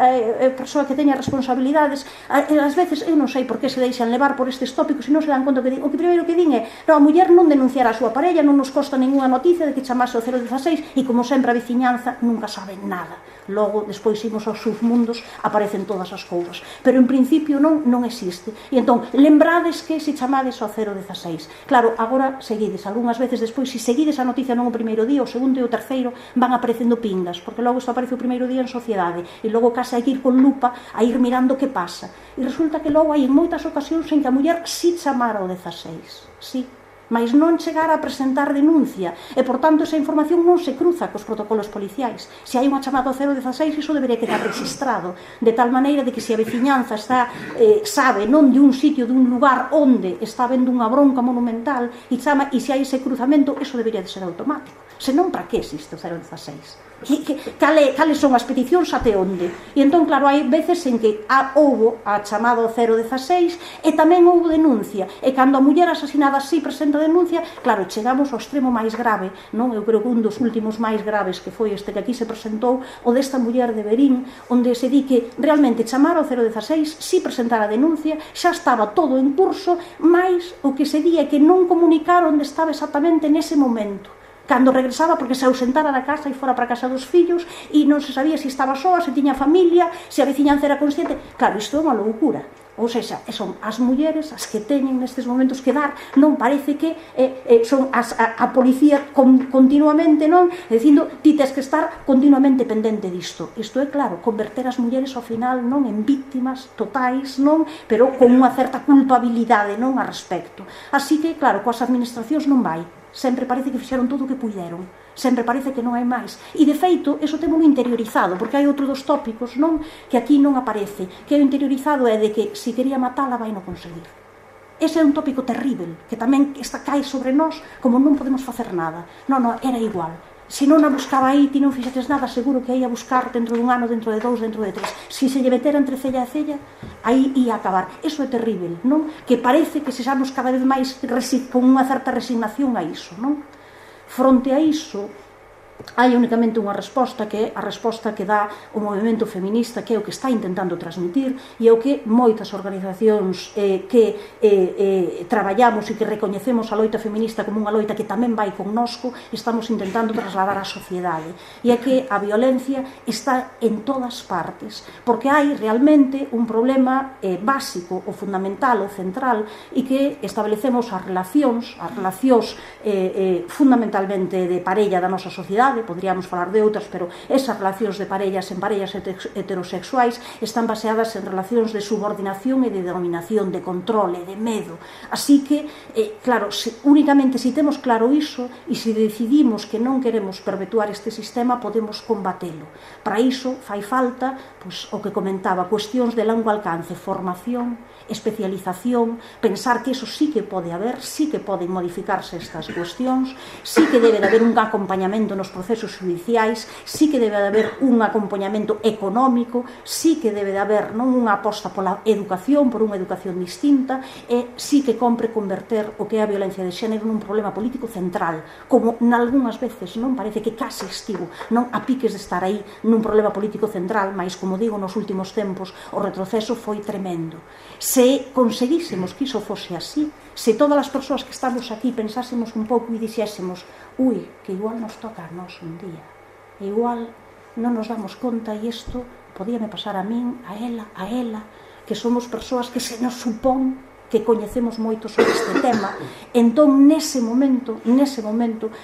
persoa que teña responsabilidades, ás veces eu non sei por que se deixan levar por estes tópicos e non se dan conta que din. O que primeiro que din é, a muller non denunciará a súa parella, non nos consta ninguna noticia de que chamase o 016 e, como sempre, a veciñanza nunca sabe nada. Logo, despois imos aos submundos, aparecen todas as cousas. Pero, en principio, non existe. E entón, lembrades que se chamades ao 016. Claro, agora seguides. Algúnas veces despois, se seguides a noticia non o primeiro día, o segundo e o terceiro, van aparecendo pingas, porque logo isto aparece o primeiro día en sociedade, e logo case hai que ir con lupa a ir mirando que pasa. E resulta que logo hai en moitas ocasións en que a muller si chamara ao 16. Si. Mas non chegar a presentar denuncia e, por tanto, esa información non se cruza cos protocolos policiais. Se hai unha chamada ao 016, iso debería quedar registrado, de tal maneira de que se a veciñanza está, sabe, non de un sitio, de un lugar onde está vendo unha bronca monumental e chama, e se hai ese cruzamento, iso debería de ser automático. senón para que existe o 016? Cales son as peticións até onde? E entón, claro, hai veces en que houbo a chamada ao 016 e tamén houbo denuncia, e cando a muller asesinada sí presenta denuncia, claro, chegamos ao extremo máis grave, non? Eu creo que un dos últimos máis graves que foi este que aquí se presentou, o desta muller de Verín, onde se di que realmente chamar ao 016, sí presentar a denuncia, xa estaba todo en curso, mais o que se di é que non comunicaron onde estaba exactamente nese momento, cando regresaba, porque se ausentara da casa e fora para a casa dos fillos e non se sabía se estaba soa, se tiña familia, se a veciñanza era consciente. Claro, isto é unha loucura. Ou seja, son as mulleres as que teñen nestes momentos que dar, non parece que son a policía continuamente, non? Dicindo, ti tes que estar continuamente pendente disto. Isto é, claro, converter as mulleres ao final, non, en víctimas totais, non? Pero con unha certa culpabilidade, non, a respecto. Así que, claro, coas administracións non vai. Sempre parece que fixeron todo o que puideron, sempre parece que non hai máis. E, de feito, eso temos interiorizado, porque hai outro dos tópicos, non, que aquí non aparece, que o interiorizado é de que se quería matala vai non conseguir. Ese é un tópico terrible, que tamén cae sobre nós como non podemos facer nada. Non, era igual. Se non a buscaba aí, ti non fixetes nada, seguro que aí a buscar dentro dun ano, dentro de 2, dentro de 3. Se lle metera entre cella e cella, aí ia acabar. Eso é terrible, non? Que parece que sexamos cada vez máis con unha certa resignación a iso, non? Fronte a iso, hai únicamente unha resposta, que é a resposta que dá o movimento feminista, que é o que está intentando transmitir, e é o que moitas organizacións que traballamos e que recoñecemos a loita feminista como unha loita que tamén vai connosco, estamos intentando trasladar á sociedade. E é que a violencia está en todas partes, porque hai realmente un problema básico, o fundamental, o central, e que establecemos as relacións fundamentalmente de parella da nosa sociedade. Podríamos falar de outras, pero esas relacións de parellas en parellas heterosexuais están baseadas en relacións de subordinación e de dominación, de controle, de medo. Así que, claro, únicamente se temos claro iso e se decidimos que non queremos perpetuar este sistema, podemos combatelo. Para iso fai falta, pois, o que comentaba, cuestións de longo alcance, formación, especialización, pensar que eso sí que pode haber, sí que poden modificarse estas cuestións, sí que debe de haber un acompañamento nos procesos judiciais, sí que debe de haber un acompañamento económico, sí que debe de haber, non, unha aposta pola educación, por unha educación distinta, e sí que compre converter o que é a violencia de xénero nun problema político central, como nalgúnas veces non parece que case estivo, non a piques de estar aí nun problema político central, mas, como digo, nos últimos tempos o retroceso foi tremendo. Se conseguísemos que iso fose así, se todas as persoas que estamos aquí pensásemos un pouco e dixésemos, que igual nos toca a nós un día, e igual non nos damos conta, e isto podíame pasar a min, a ela, que somos persoas que se nos supón que coñecemos moito sobre este tema, entón nese momento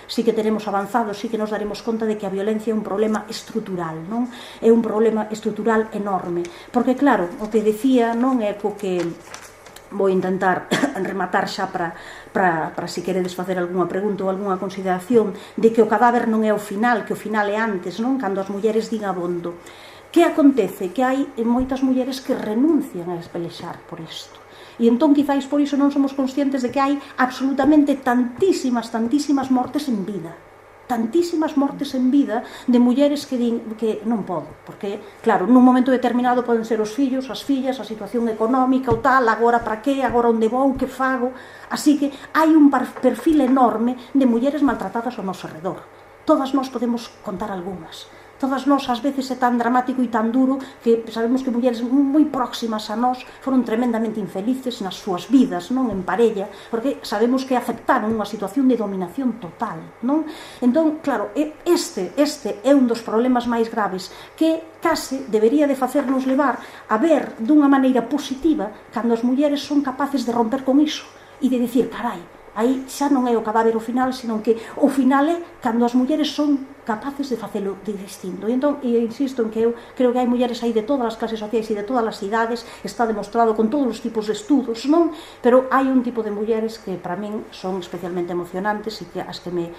sí que teremos avanzado, sí que nos daremos conta de que a violencia é un problema estrutural, non? É un problema estrutural enorme, porque claro, o que decía non é co que vou intentar rematar xa para se queredes facer algunha pregunta ou algunha consideración, de que o cadáver non é o final, que o final é antes, non? Cando as mulleres din abondo. Que acontece? Que hai moitas mulleres que renuncian a espelexar por isto. E entón, quizáis por iso non somos conscientes de que hai absolutamente tantísimas mortes en vida. Tantísimas mortes en vida de mulleres que din que non podo, porque, claro, nun momento determinado poden ser os fillos, as fillas, a situación económica ou tal, agora para que, agora onde vou, que fago. Así que hai un perfil enorme de mulleres maltratadas ao noso redor. Todas nós podemos contar algunhas. Todas nós, ás veces, é tan dramático e tan duro que sabemos que mulleres moi próximas a nós foron tremendamente infelices nas súas vidas, non, en parella, porque sabemos que aceptaron unha situación de dominación total, non? Entón, claro, este é un dos problemas máis graves que case debería de facernos levar a ver dunha maneira positiva cando as mulleres son capaces de romper con iso e de dicir, carai, aí xa non é o cadáver o final, senón que o final é cando as mulleres son capaces de facelo de distinto. E entón, insisto en que eu creo que hai mulleres aí de todas as clases sociais e de todas as idades, está demostrado con todos os tipos de estudos, non? Pero hai un tipo de mulleres que para min son especialmente emocionantes e que as que me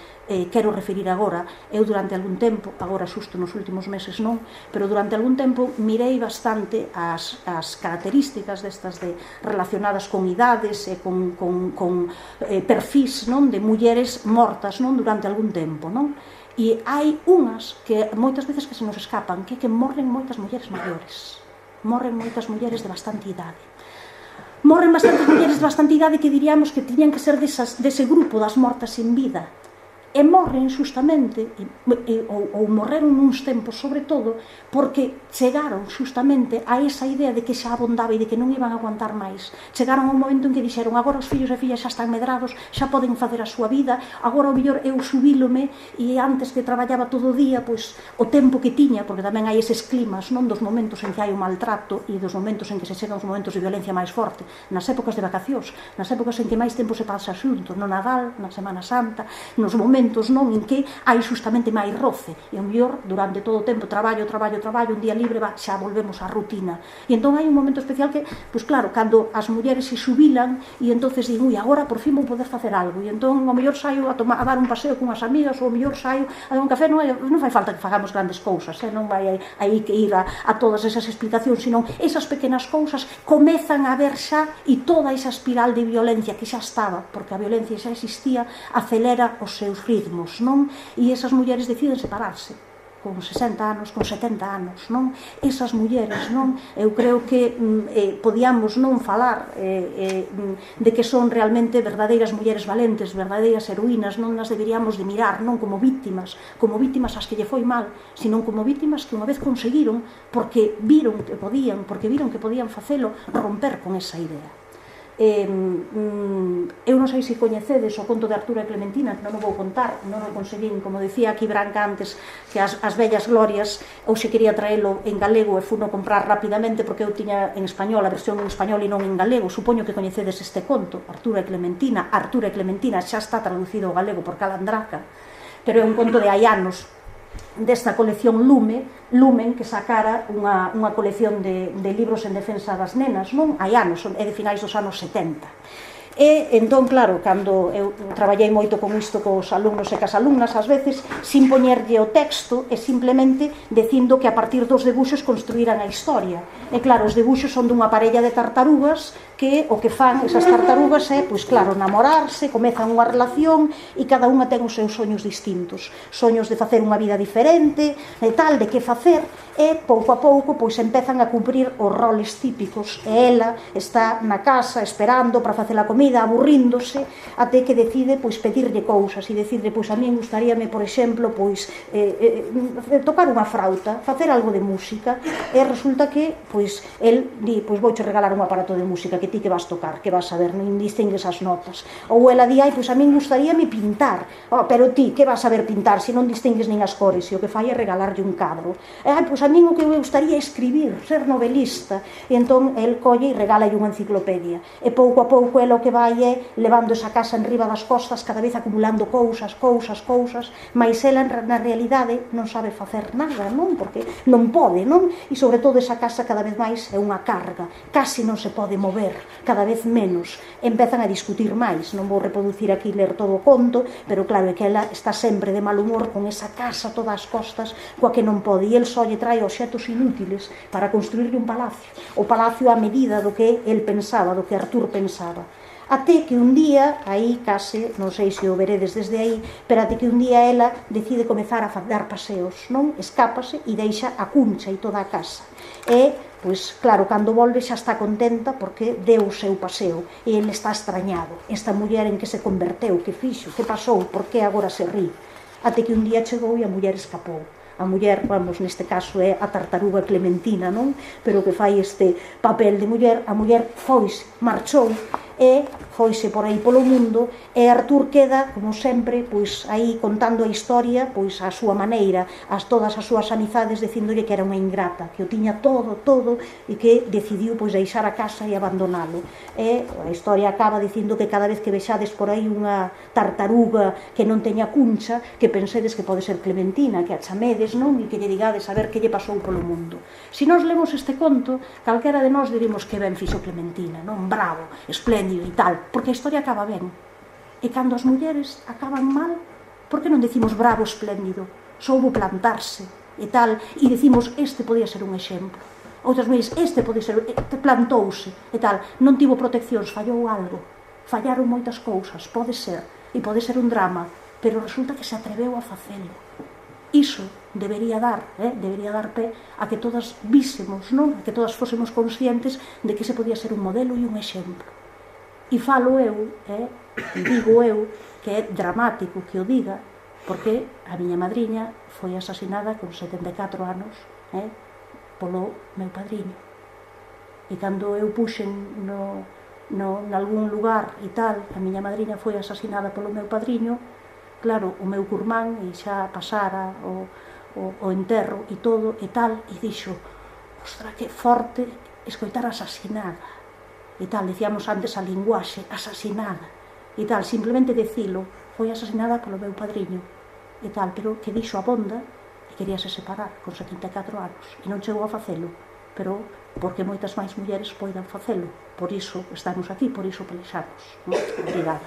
quero referir agora. Eu durante algún tempo, agora xusto nos últimos meses non, pero durante algún tempo mirei bastante as características destas relacionadas con idades e con perfis, non, de mulleres mortas, non, durante algún tempo, non? E hai unhas que moitas veces que se nos escapan, que morren moitas mulleres maiores, morren moitas mulleres de bastante idade, morren bastantes mulleres de bastante idade que diríamos que tiñan que ser dese grupo das mortas sin vida, e morren xustamente ou morreron nuns tempos sobre todo porque chegaron xustamente a esa idea de que xa abondaba e de que non iban a aguantar máis. Chegaron a un momento en que dixeron agora os fillos e fillas xa están medrados, xa poden facer a súa vida, agora o mellor eu xubilome e antes que traballaba todo o día, pois o tempo que tiña, porque tamén hai eses climas, non, dos momentos en que hai o maltrato e dos momentos en que se chegan os momentos de violencia máis forte, nas épocas de vacacións, nas épocas en que máis tempo se pasa xunto, no Nadal, na Semana Santa, nos momentos non en que hai justamente máis roce e o mellor durante todo o tempo traballo, un día libre, xa volvemos á rutina e entón hai un momento especial que, pois claro, cando as mulleres se xubilan e entonces digo, ui, agora por fin vou poder facer algo e entón o mellor saio a dar un paseo con as amigas ou o mellor saio a dar un café, non fai falta que fagamos grandes cousas, non vai aí que ir a todas esas explicacións, senón esas pequenas cousas comezan a ver xa e toda esa espiral de violencia que xa estaba, porque a violencia xa existía, acelera os seus ritmos, non? E esas mulleres deciden separarse con 60 anos, con 70 anos, non? Esas mulleres, non? Eu creo que podíamos non falar de que son realmente verdadeiras mulleres valentes, verdadeiras heroínas, non nas deberíamos de mirar, non como víctimas ás que lle foi mal, senón como víctimas que unha vez conseguiron, porque viron que podían facelo, romper con esa idea. Eu non sei se coñecedes o conto de Arturo e Clementina, que non o vou contar, non o conseguín, como decía aquí Branca antes, que as vellas glorias, ou se quería traelo en galego e funo comprar rapidamente porque eu tiña en español, a versión en español e non en galego. Supoño que coñecedes este conto, Arturo e Clementina xa está traducido ao galego por Calandraca, pero é un conto de hai anos, desta colección Lumen, que sacara unha colección de libros en defensa das nenas, non? Hai anos, é de finais dos anos 70. E entón, claro, cando eu traballei moito con isto cos alumnos e cas alumnas, ás veces, sin poñerlle o texto e simplemente dicindo que a partir dos debuxos construíran a historia. E claro, os debuxos son dunha parella de tartarugas que o que fan esas tartarugas é, pois claro, namorarse, comezan unha relación e cada unha ten os seus soños distintos, soños de facer unha vida diferente, de tal, de que facer, e pouco a pouco pois empezan a cumprir os roles típicos e ela está na casa esperando para facer a comida, aburríndose, até que decide pois pedirlle cousas e decirle, pois a mí gustaríame, por exemplo, pois tocar unha frauta, facer algo de música, e resulta que pois el di, pois vouche regalar un aparato de música, que ti que vas tocar, que vas saber, non distingues as notas. Ou ela di, pois a min gustaríame pintar, pero ti que vas saber pintar se non distingues nin as cores, e o que fai é regalarlle un cadro. Pois a min o que eu gustaría é escribir, ser novelista, e entón el colle e regalalle unha enciclopedia, e pouco a pouco el o que vai é levando esa casa en riba das costas, cada vez acumulando cousas, mas ela na realidade non sabe facer nada, non? Porque non pode, non? E sobre todo esa casa cada vez máis é unha carga, casi non se pode mover, cada vez menos, empezan a discutir máis. Non vou reproducir aquí ler todo o conto, pero claro, é que ela está sempre de mal humor con esa casa todas as costas coa que non pode, e el só lle trae obxetos inútiles para construirle un palacio, o palacio a medida do que el pensaba, do que Artur pensaba. Até que un día, aí case, non sei se o veredes desde aí, pero até que un día ela decide comezar a dar paseos, non? Escápase e deixa a cuncha e toda a casa. E, pois, claro, cando volve xa está contenta porque deu o seu paseo e ele está extrañado. Esta muller en que se converteu, que fixo, que pasou, por que agora se rí? Até que un día chegou e a muller escapou. A muller, vamos, neste caso é a tartaruga Clementina, non? Pero que fai este papel de muller, a muller foise, marchou, e foise por aí polo mundo, e Artur queda, como sempre, pois aí contando a historia, pois a súa maneira, todas as súas amizades dicindolle que era unha ingrata, que o tiña todo, e que decidiu pois deixar a casa e abandonalo. E a historia acaba dicindo que cada vez que vexades por aí unha tartaruga que non teña cuncha, que pensedes que pode ser Clementina, que a chamedes, non? E que lle digades a ver que lle pasou polo mundo. Se nós lemos este conto, calquera de nós dirimos que ben fixo Clementina, non? Bravo, espléndido e tal, porque a historia acaba ben. E cando as mulleres acaban mal, por que non decimos bravo, espléndido? Soubo plantarse e tal, e decimos este podía ser un exemplo. Outras veces este podía ser, plantouse e tal, non tivo proteccións, fallou algo, fallaron moitas cousas, pode ser, e pode ser un drama, pero resulta que se atreveu a facelo. Iso debería dar pé a que todas vísemos, non? A que todas fósemos conscientes de que ese podía ser un modelo e un exemplo. E falo eu, e digo eu, que é dramático que o diga, porque a miña madriña foi asasinada con 74 anos polo meu padriño. E cando eu puxen nalgún lugar e tal, a miña madriña foi asasinada polo meu padriño, claro, o meu curmán e xa pasara o enterro e todo e tal, e dixo, ostra, que forte escoitar asasinada e tal, decíamos antes a linguaxe, asasinada e tal, simplemente decilo, foi asasinada polo meu padriño e tal, pero que dixo a bonda e queríase separar con 74 anos e non chegou a facelo, pero porque moitas máis mulleres poidan facelo, por iso estamos aquí, por iso pelexamos. Obrigada.